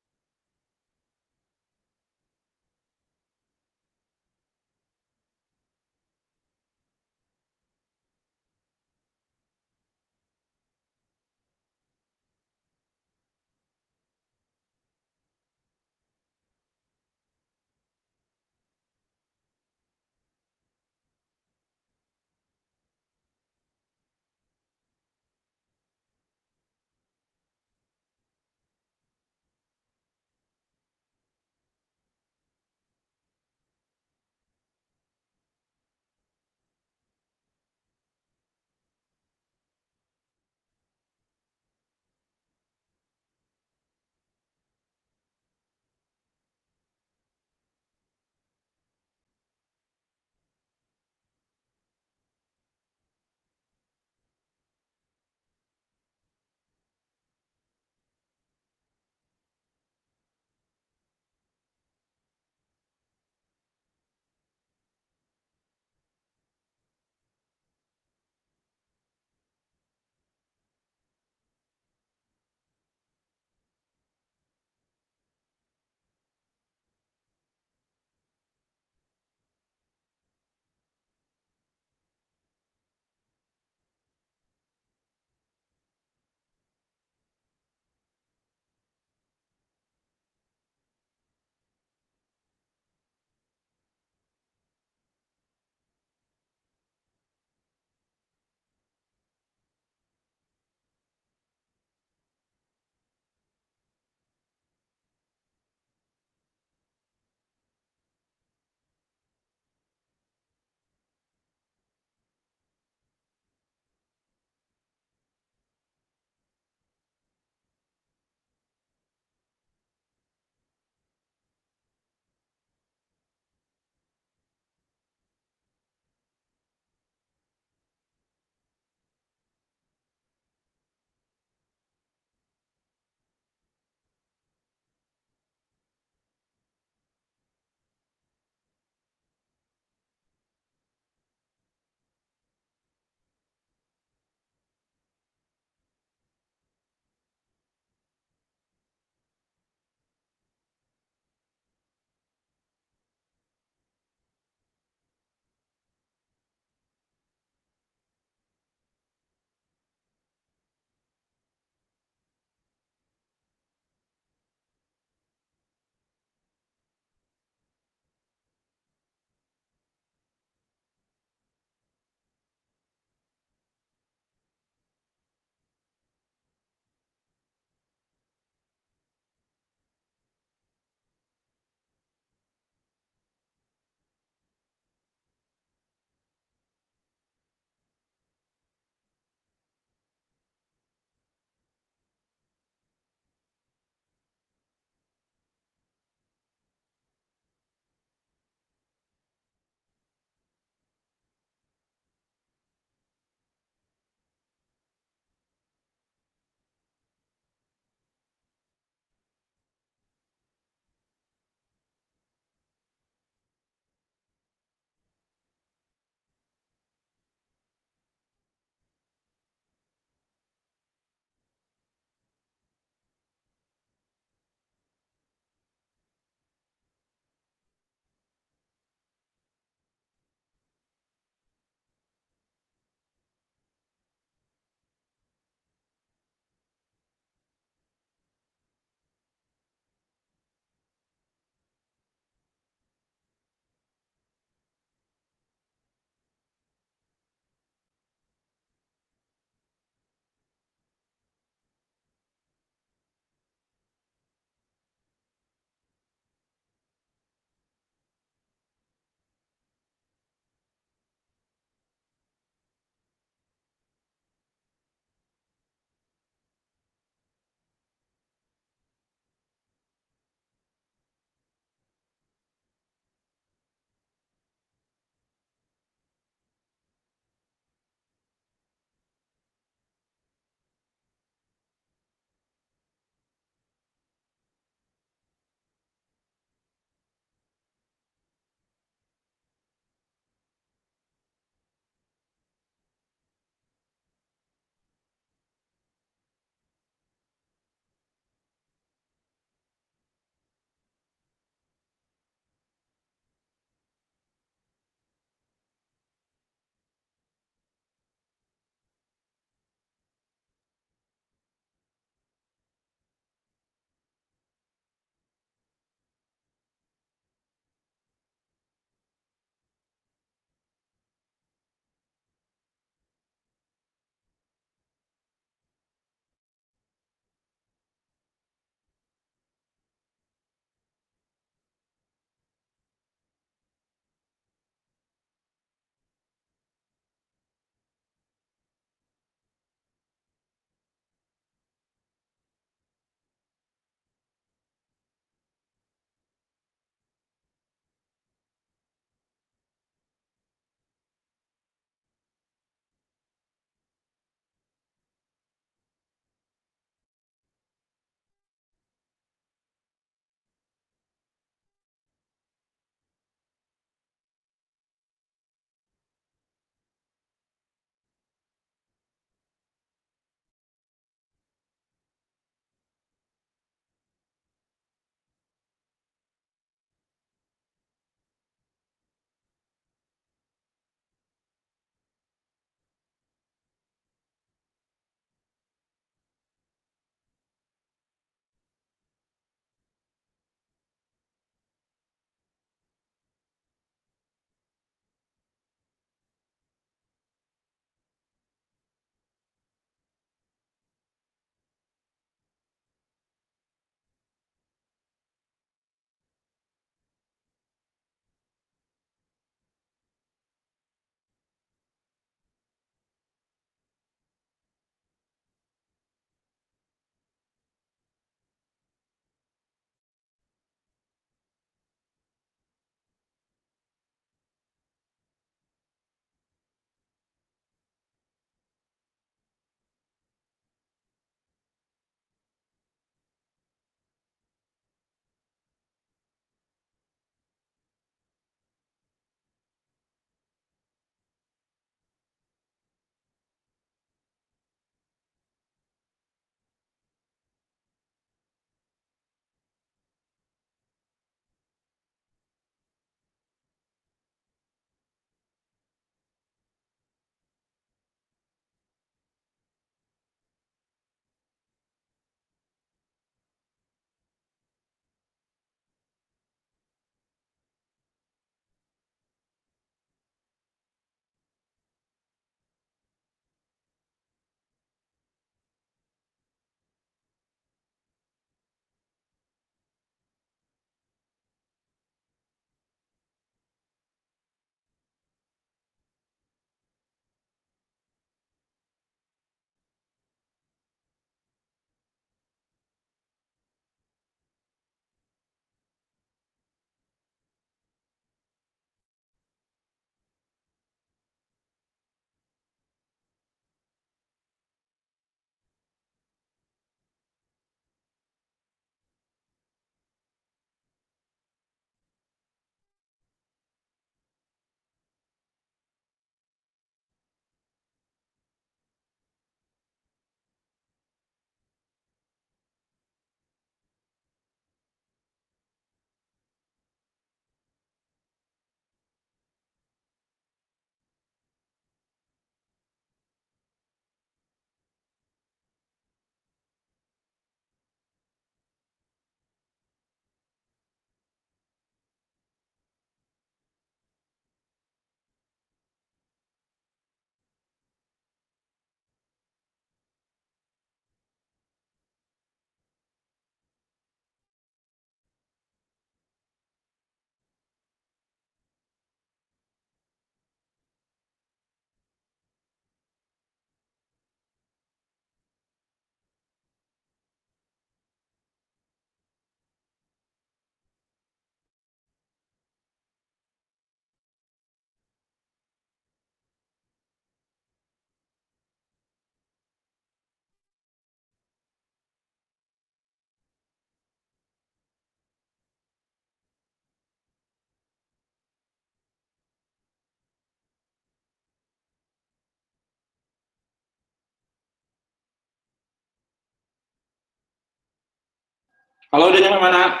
Halo, udah nyampe mana?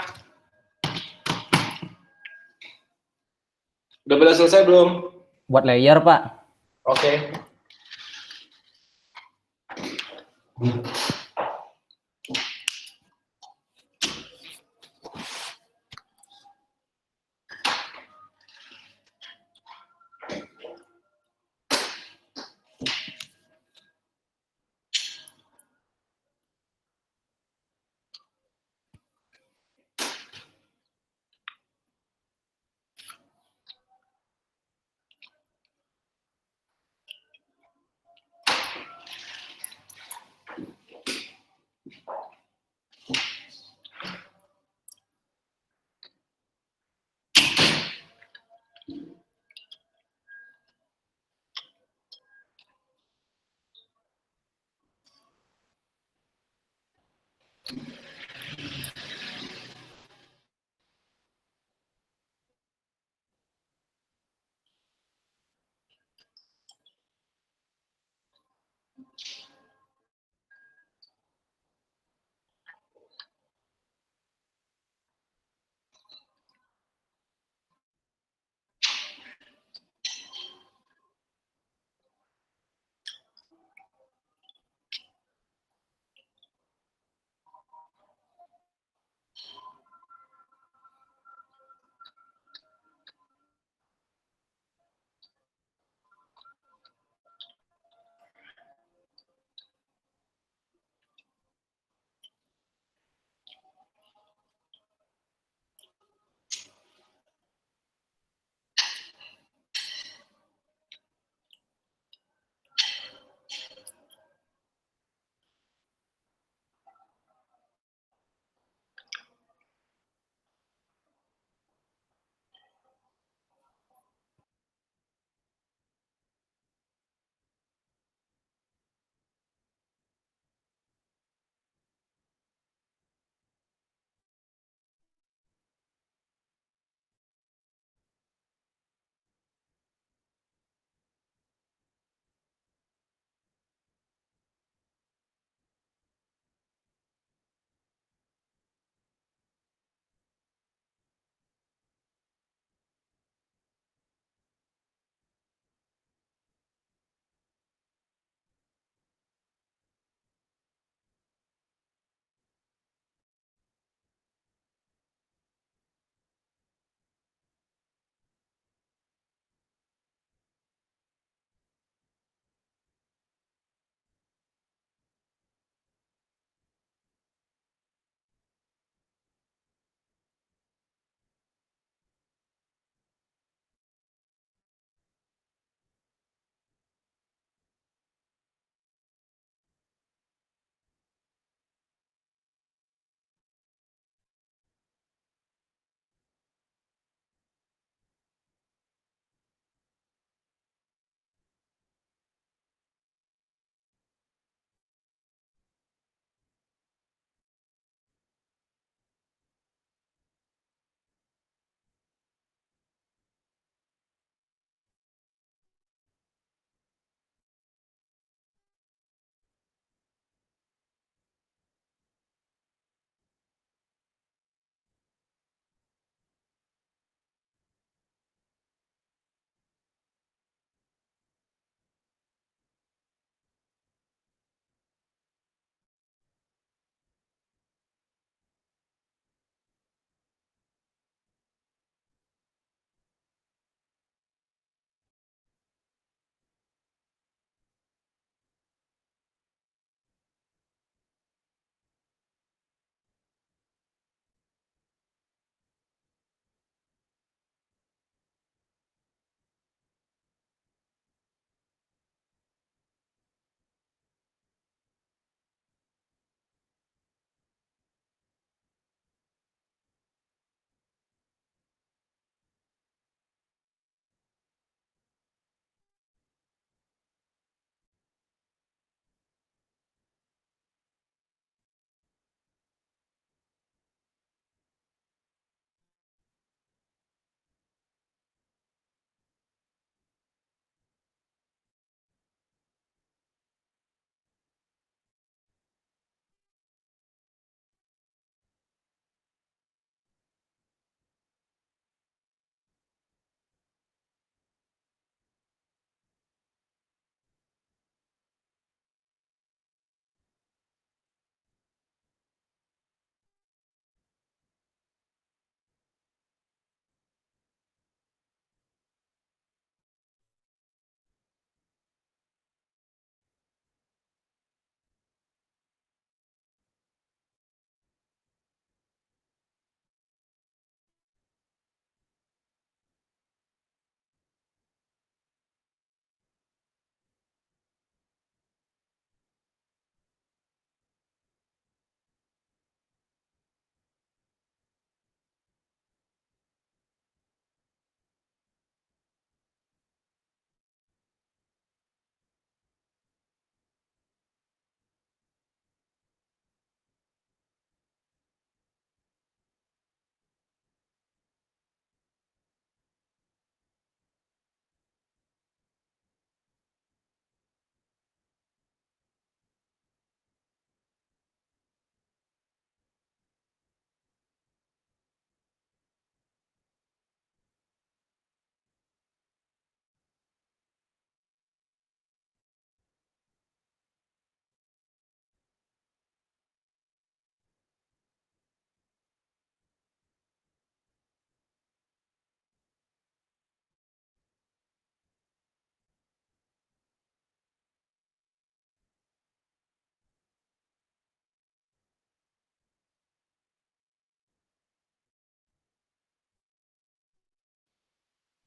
Udah pada selesai belum? Buat layer, Pak. Oke.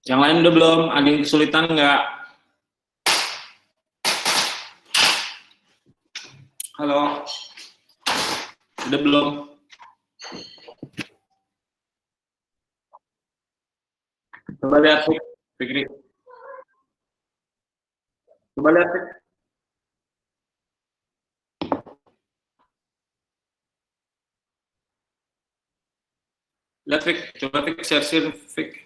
Yang lain udah belum? Ada yang kesulitan nggak? Halo? Udah belum? Coba lihat, Fikri. Coba lihat, Fik. Lihat, Fik. Coba Fik, share, Fik.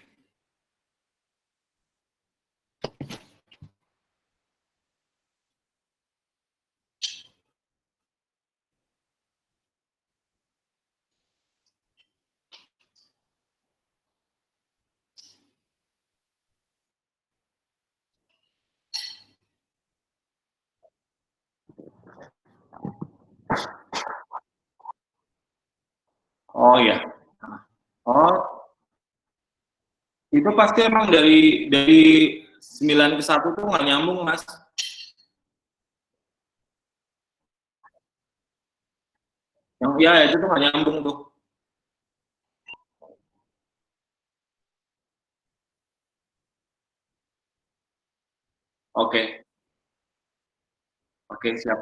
Oh iya. Oh, itu pasti emang dari 9 ke 1 tuh nggak nyambung, Mas. Yang iya itu tuh nggak nyambung tuh. Oke. Oke, siap.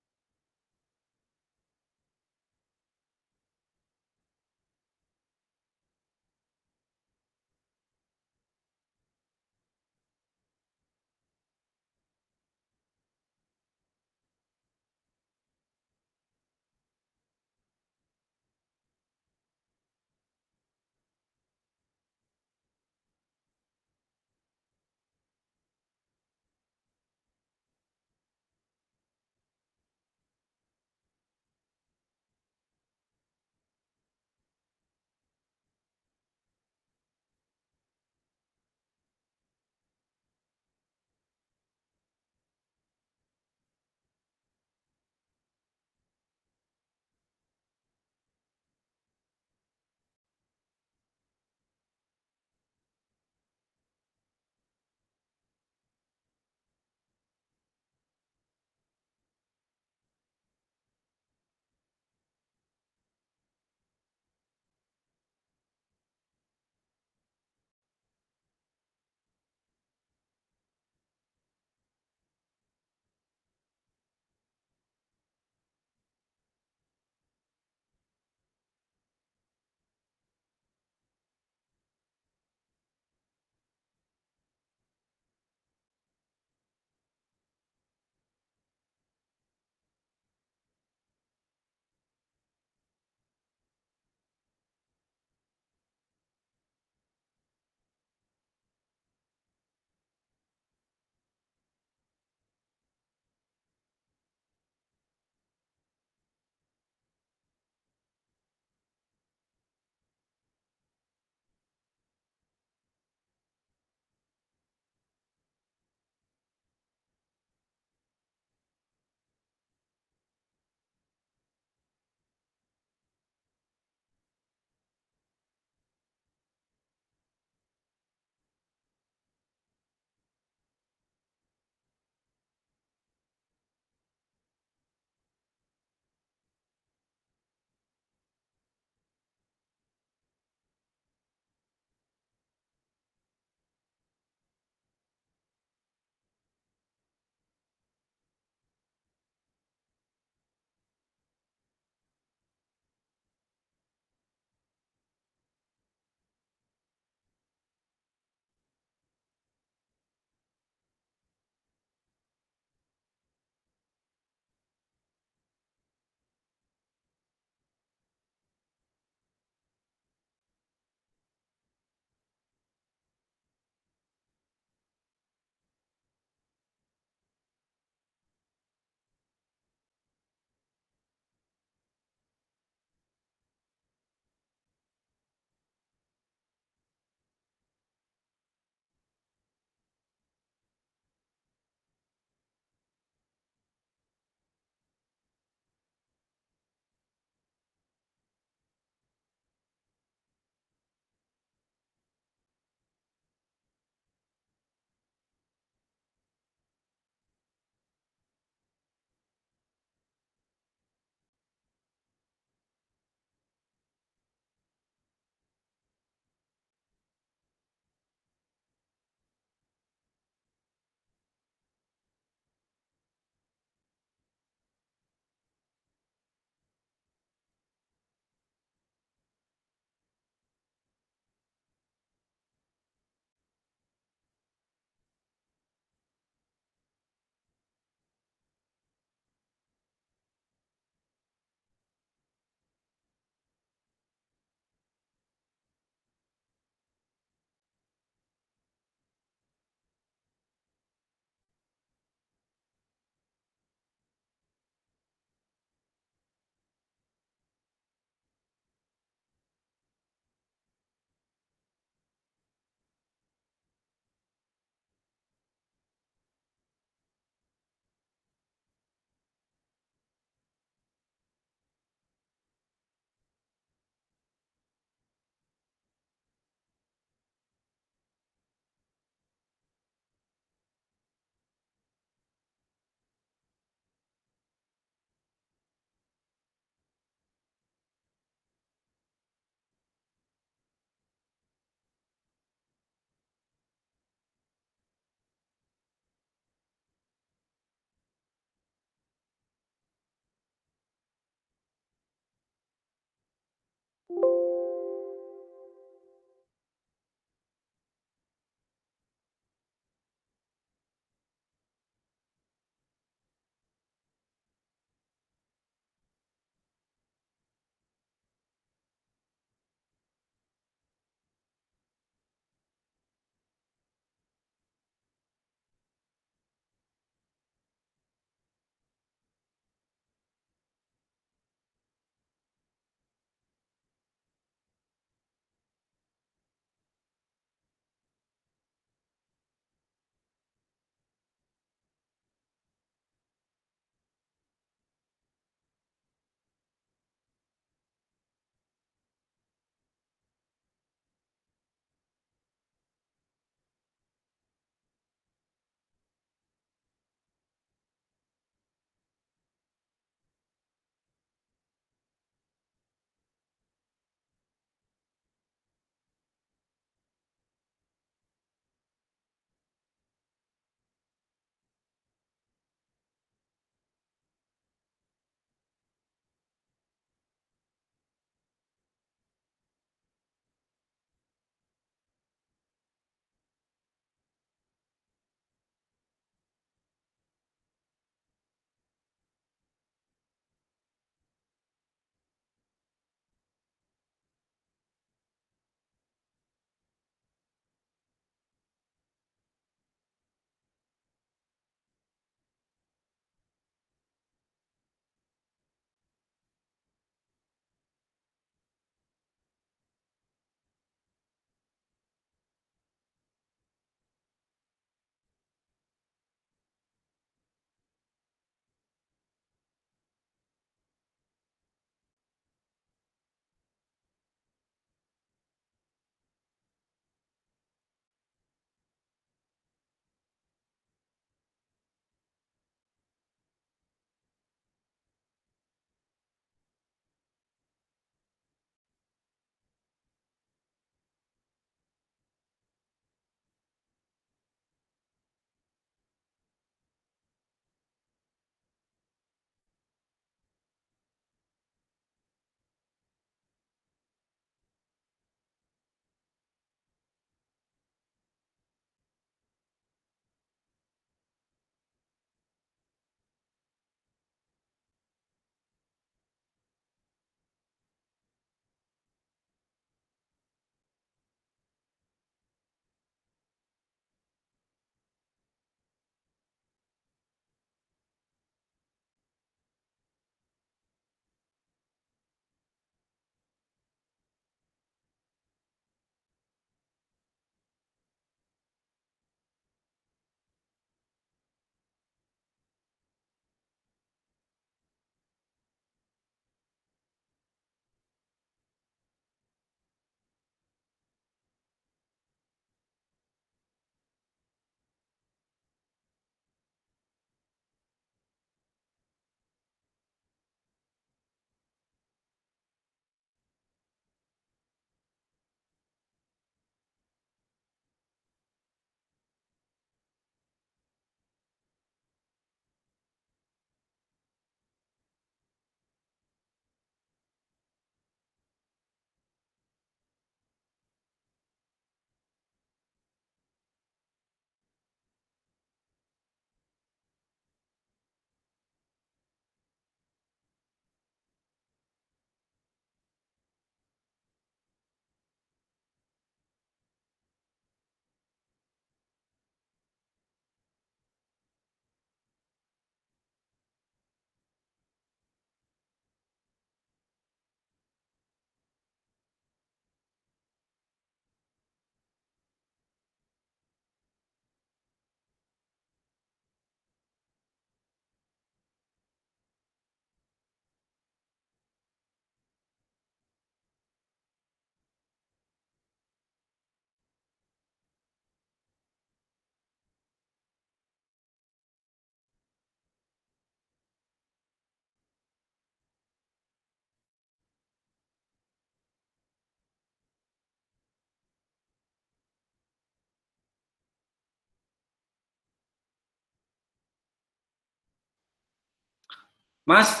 Mas,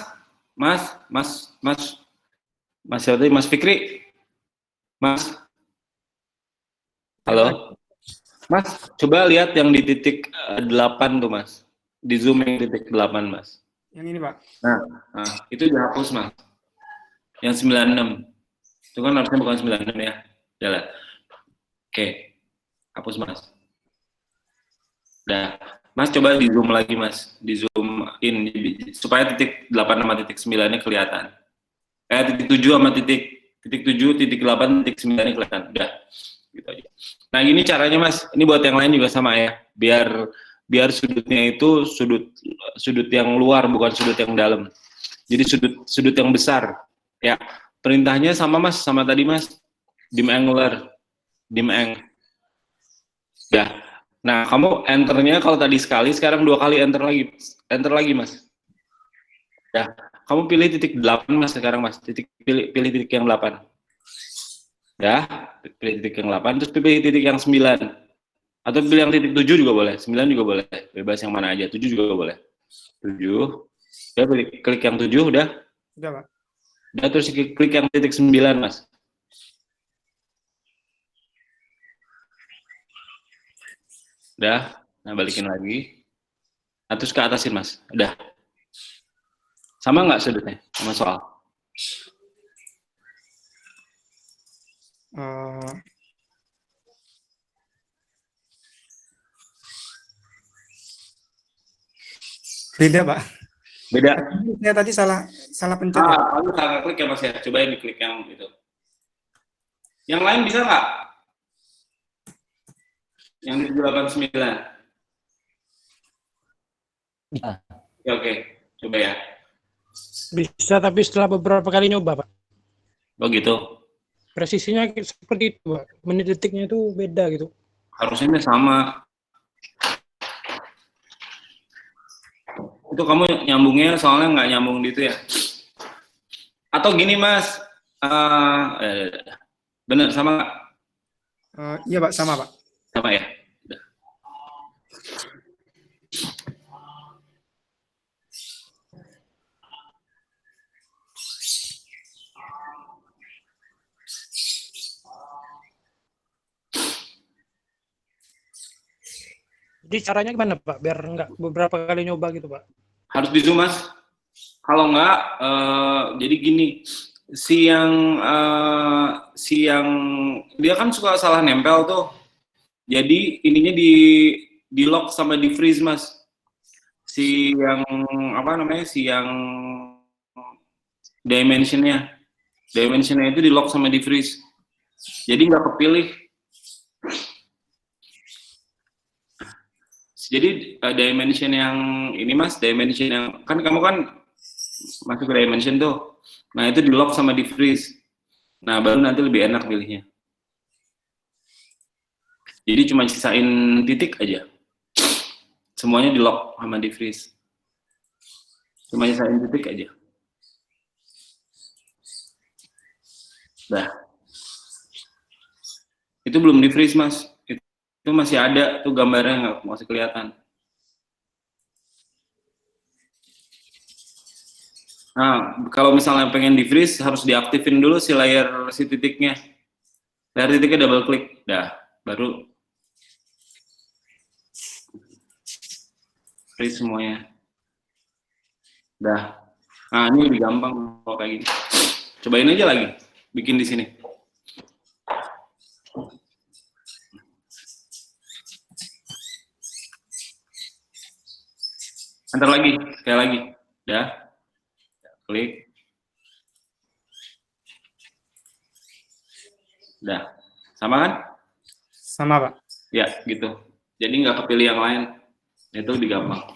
Mas, Mas, Mas, Mas siapa tadi? Mas Fikri, Mas, halo, Mas, coba lihat yang di titik 8 tuh Mas, di zoom yang titik 8 Mas. Yang ini Pak. Nah, itu dihapus Mas. Yang 96, itu kan harusnya bukan 96 ya, jalan. Oke, hapus Mas. Udah, Mas coba di zoom lagi Mas, di zoom in supaya titik 8 sama titik 9-nya kelihatan. Titik 7 sama titik 7, titik 8, titik 9-nya kelihatan. Udah, gitu aja. Nah ini caranya Mas, ini buat yang lain juga sama ya, biar sudutnya itu sudut yang luar bukan sudut yang dalam. Jadi sudut yang besar. Ya, perintahnya sama Mas, sama tadi Mas, dim angular, dim ang. Ya. Nah, kamu enternya kalau tadi sekali, sekarang 2 kali enter lagi Mas. Ya, kamu pilih titik 8 Mas sekarang Mas, pilih titik yang 8. Ya, pilih titik yang 8, terus pilih titik yang 9. Atau pilih yang titik 7 juga boleh, 9 juga boleh, bebas yang mana aja, 7 juga boleh. 7, ya klik yang 7, udah? Udah Pak. Udah, terus klik yang titik 9 Mas. Udah, nah balikin lagi. Nah, terus ke atasin Mas, udah. Sama nggak sudutnya, sama soal? Beda Pak. Beda. Saya tadi salah pencet. Kamu salah klik ya Mas ya, cobain diklik yang itu. Yang lain bisa nggak? Yang 789. Bisa. Oke, coba ya. Bisa, tapi setelah beberapa kali nyoba, Pak. Oh gitu. Presisinya seperti itu, Pak. Menit detiknya itu beda gitu. Harusnya sama. Itu kamu nyambungnya soalnya nggak nyambung gitu ya. Atau gini Mas, bener sama nggak? Iya Pak, sama Pak. Sama ya. Jadi caranya gimana, Pak? Biar nggak beberapa kali nyoba gitu, Pak. Harus di zoom Mas. Kalau nggak, jadi gini, si yang dia kan suka salah nempel tuh. Jadi ininya di lock sama di freeze Mas. Si yang apa namanya? Si yang dimensionnya itu di lock sama di freeze. Jadi nggak kepilih. Jadi dimension yang ini Mas, dimension yang kan kamu kan masuk ke dimension tuh. Nah, itu di lock sama di freeze. Nah, baru nanti lebih enak pilihnya. Jadi cuma sisain titik aja. Semuanya di lock sama di freeze. Cuma sisain titik aja. Dah. Itu belum di freeze Mas. Itu masih ada tuh gambarnya, nggak masih kelihatan. Nah, kalau misalnya pengen di freeze harus diaktifin dulu si layer si titiknya. Layer titiknya double klik, dah, baru freeze semuanya. Dah. Nah, ini lebih gampang kalau kayak gini. Cobain aja lagi, bikin di sini. Antar lagi, kayak lagi, ya, klik, dah, sama kan? Sama Pak. Ya, gitu. Jadi nggak kepilih yang lain, itu lebih gampang.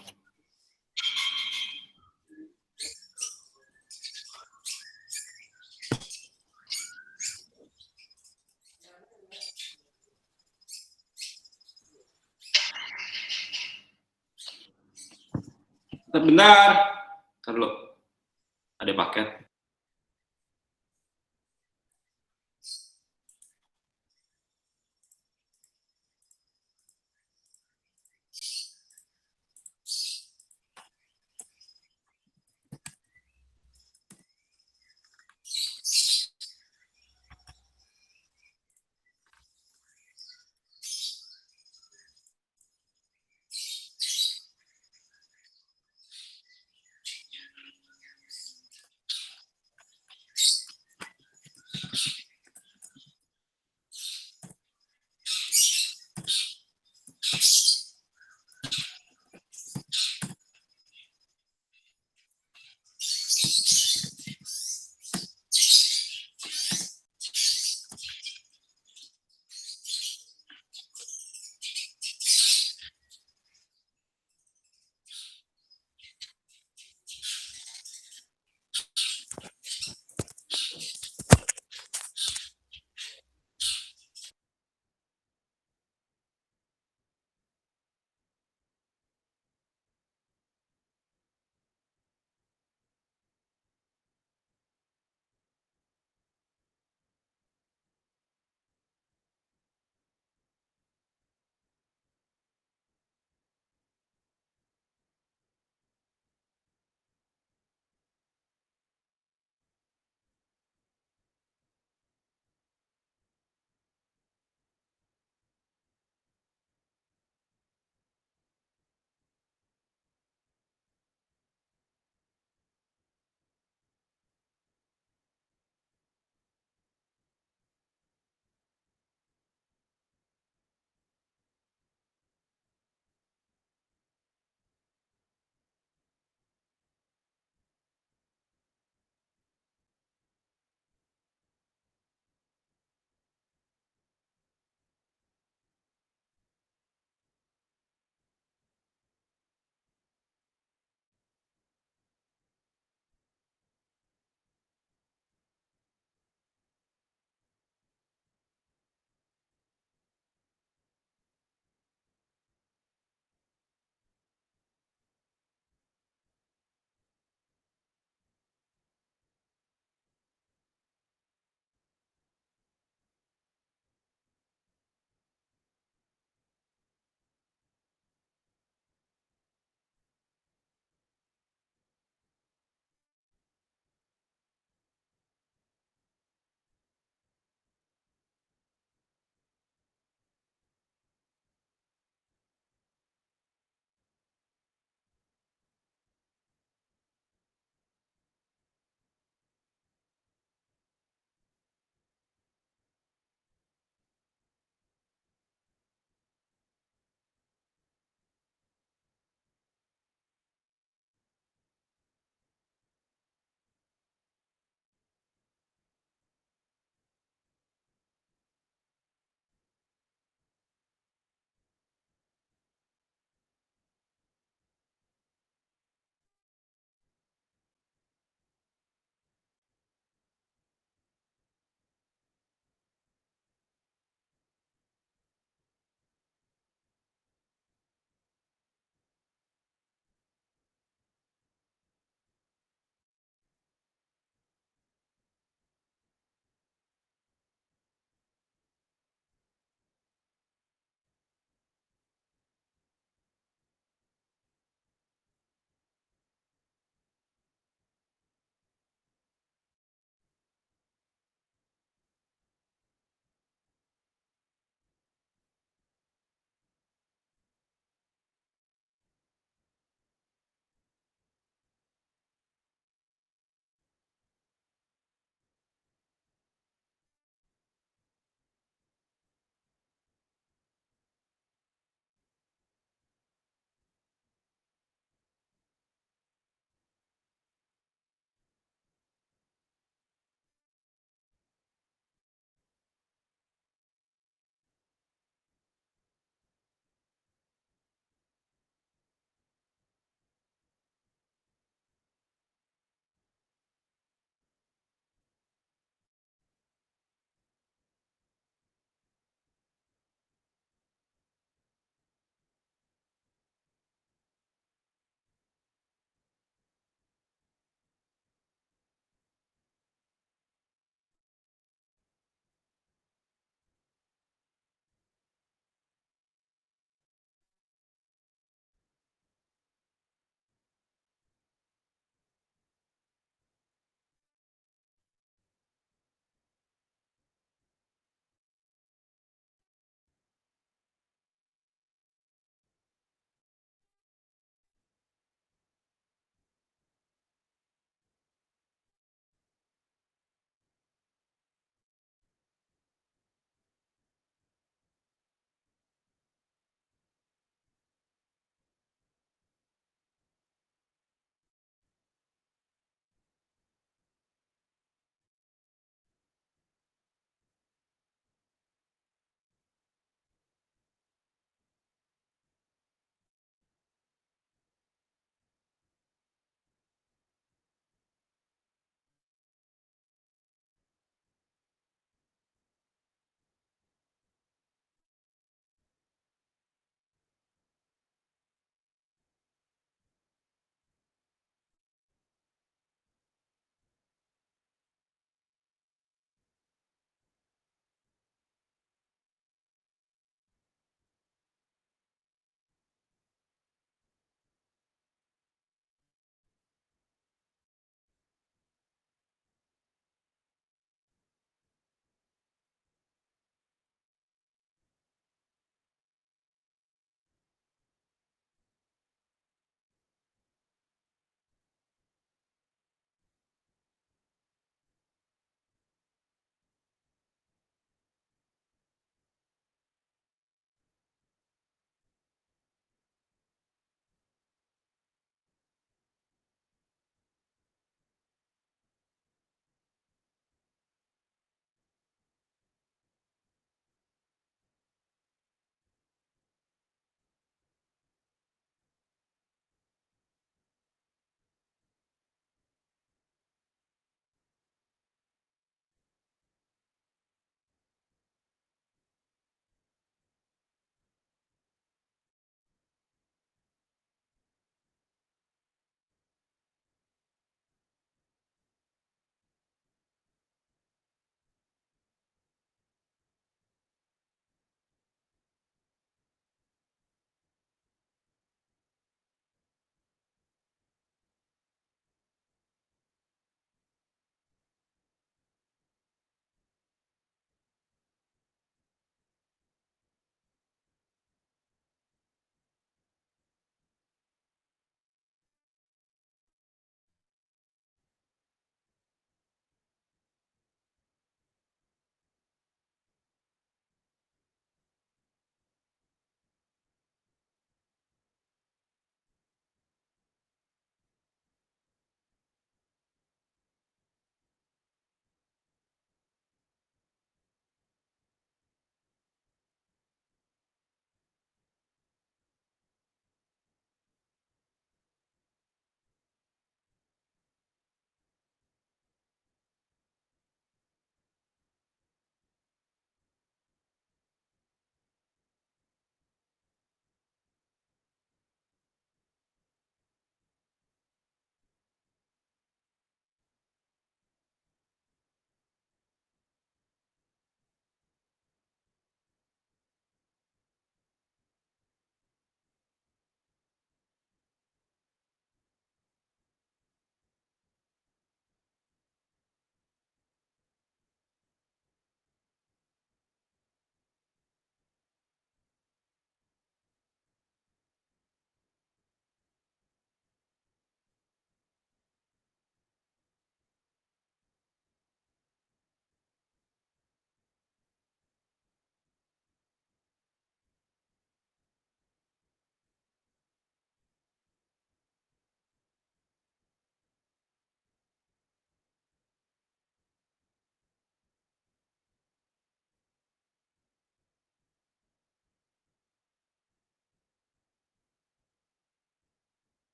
Bentar, ntar dulu. Ada paket.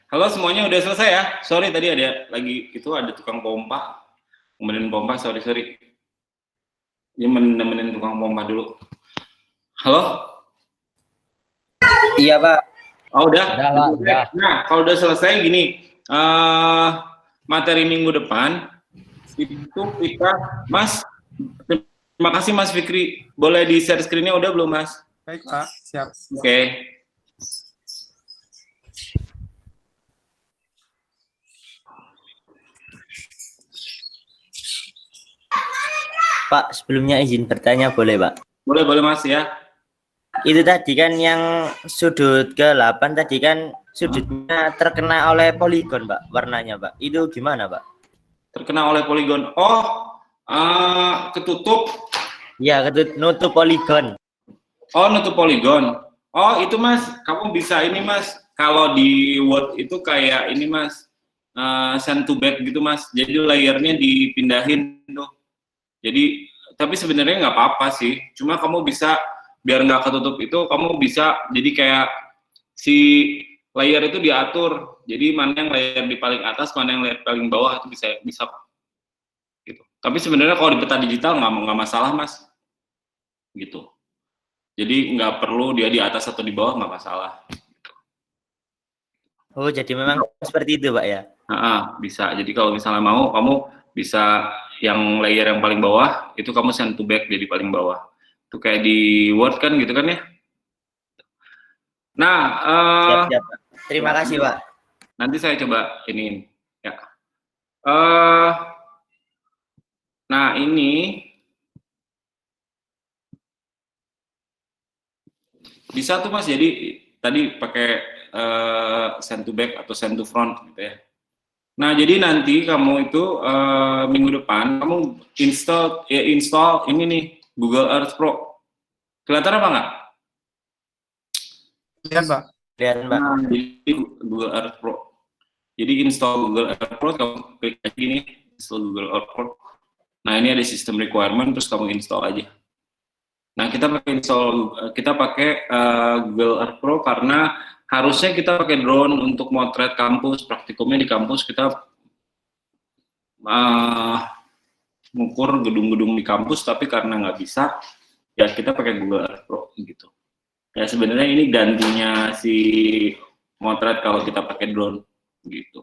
Halo semuanya udah selesai ya? Sorry tadi ada tukang pompa. Nemenin pompa, sorry. Dia nemenin tukang pompa dulu. Halo? Iya, Pak. Oh udah? Udah, Pak, udah. Nah, kalau udah selesai gini, materi minggu depan, itu kita, Mas, terima kasih Mas Fikri. Boleh di-share screen-nya udah belum, Mas? Baik, Pak. Siap. Oke. Pak, sebelumnya izin bertanya boleh, Pak? Boleh Mas ya. Itu tadi kan yang sudut ke-8 tadi kan sudutnya terkena oleh poligon, Pak, warnanya, Pak. Itu gimana, Pak? Terkena oleh poligon. Oh, ketutup. Ya, nutup poligon. Oh, nutup poligon. Oh, itu Mas, kamu bisa ini Mas. Kalau di Word itu kayak ini Mas, send to back gitu Mas. Jadi layernya dipindahin tuh. Jadi, tapi sebenarnya nggak apa-apa sih. Cuma kamu bisa, biar nggak ketutup itu, kamu bisa, jadi kayak si layer itu diatur. Jadi mana yang layer di paling atas, mana yang layer paling bawah, itu bisa gitu. Tapi sebenarnya kalau di peta digital nggak masalah Mas. Gitu. Jadi nggak perlu dia di atas atau di bawah, nggak masalah. Oh, jadi memang seperti itu, Pak ya? Bisa. Jadi kalau misalnya mau, kamu bisa yang layer yang paling bawah, itu kamu send to back jadi paling bawah. Itu kayak di Word kan gitu kan ya? Nah, Siap. Terima kasih, Pak. nanti saya coba iniin. Ya. Nah, ini bisa tuh Mas, jadi tadi pakai send to back atau send to front gitu ya. Nah, jadi nanti kamu itu minggu depan kamu install ini nih Google Earth Pro. Kelihatan apa nggak? Lihat, Pak. Lihat, Pak. Nah, jadi Google Earth Pro. Jadi install Google Earth Pro, kamu klik aja gini, install Google Earth Pro. Nah, ini ada sistem requirement, terus kamu install aja. Nah, kita pakai Google Earth Pro karena harusnya kita pakai drone untuk motret kampus, praktikumnya di kampus kita mengukur gedung-gedung di kampus, tapi karena nggak bisa, ya kita pakai Google Earth Pro gitu. Ya sebenarnya ini gantinya si motret kalau kita pakai drone gitu.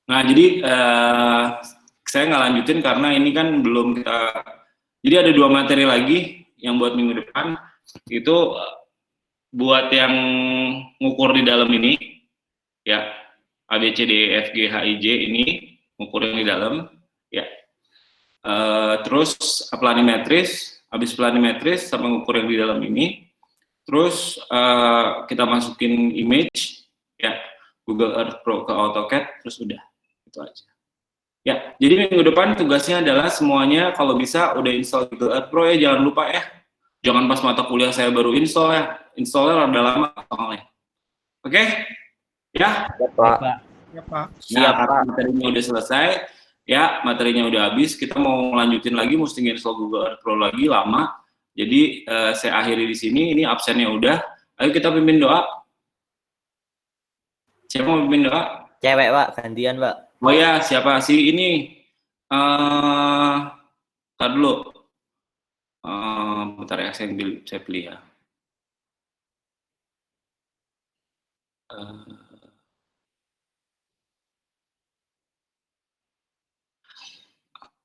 Nah jadi saya nggak lanjutin karena ini kan belum kita. Jadi ada 2 materi lagi yang buat minggu depan, itu buat yang ngukur di dalam ini, ya A B C D E F G H I J ini ngukur yang di dalam, ya. Terus planimetris, habis planimetris sama ngukur yang di dalam ini, terus kita masukin image, ya Google Earth Pro ke AutoCAD, terus udah itu aja. Ya, jadi minggu depan tugasnya adalah semuanya kalau bisa udah install Google Earth Pro ya, jangan lupa ya. Jangan pas mata kuliah saya baru install ya. Installnya rada lama soalnya. Oke? Ya? Ya, Pak. Ya, Pak. Siap, Pak. Materinya udah selesai. Ya, materinya udah habis. Kita mau lanjutin lagi, mesti install Google Earth Pro lagi, lama. Jadi, saya akhiri di sini. Ini absennya udah. Ayo kita pimpin doa. Siapa mau pimpin doa? Cewek, Pak. Gantian, Pak. Oh ya, siapa sih ini? Ntar dulu. Bentar ya, saya pilih ya.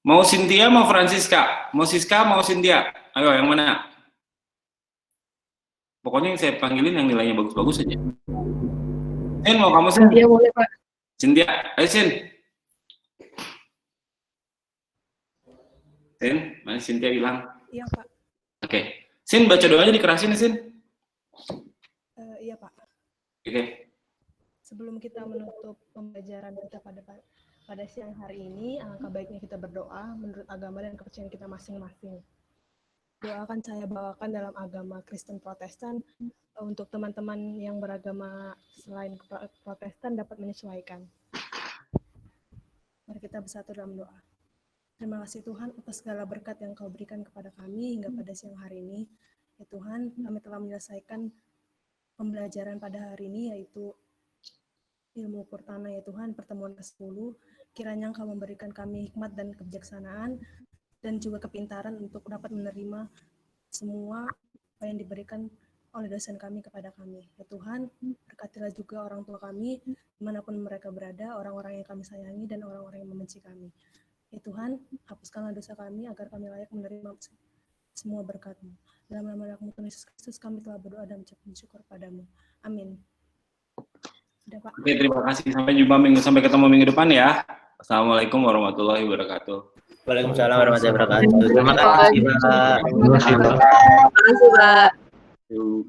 Mau Cynthia, mau Francisca? Mau Siska, mau Cynthia? Ayo, yang mana? Pokoknya yang saya panggilin yang nilainya bagus-bagus aja. Sin, mau kamu Sin? Cynthia boleh, Pak. Cynthia, ayo Sin. Sin, mana Cynthia hilang? Iya, Pak. Oke. Sin, baca doanya dikerasin ya, Sin? Iya, Pak. Oke. Sebelum kita menutup pembelajaran kita pada siang hari ini, alangkah baiknya kita berdoa menurut agama dan kepercayaan kita masing-masing. Doa akan saya bawakan dalam agama Kristen Protestan untuk teman-teman yang beragama selain Protestan dapat menyesuaikan. Mari kita bersatu dalam doa. Terima kasih Tuhan atas segala berkat yang Kau berikan kepada kami hingga pada siang hari ini. Ya Tuhan, kami telah menyelesaikan pembelajaran pada hari ini, yaitu ilmu purtana ya Tuhan, pertemuan ke-10. Kiranya Engkau memberikan kami hikmat dan kebijaksanaan dan juga kepintaran untuk dapat menerima semua apa yang diberikan oleh dosen kami kepada kami. Ya Tuhan, berkatilah juga orang tua kami, dimanapun mereka berada, orang-orang yang kami sayangi dan orang-orang yang membenci kami. Ya Tuhan, hapuskanlah dosa kami agar kami layak menerima semua berkat-Mu. Dalam nama anak-Mu Tuhan Yesus Kristus, kami telah berdoa dan mengucapkan syukur padamu. Amin. Sudah, Pak. Oke, terima kasih. Sampai ketemu minggu depan ya. Assalamualaikum warahmatullahi wabarakatuh. Waalaikumsalam warahmatullahi wabarakatuh. Terima kasih, Pak. Terima kasih, Pak. Terima kasih, Pak. Yuk.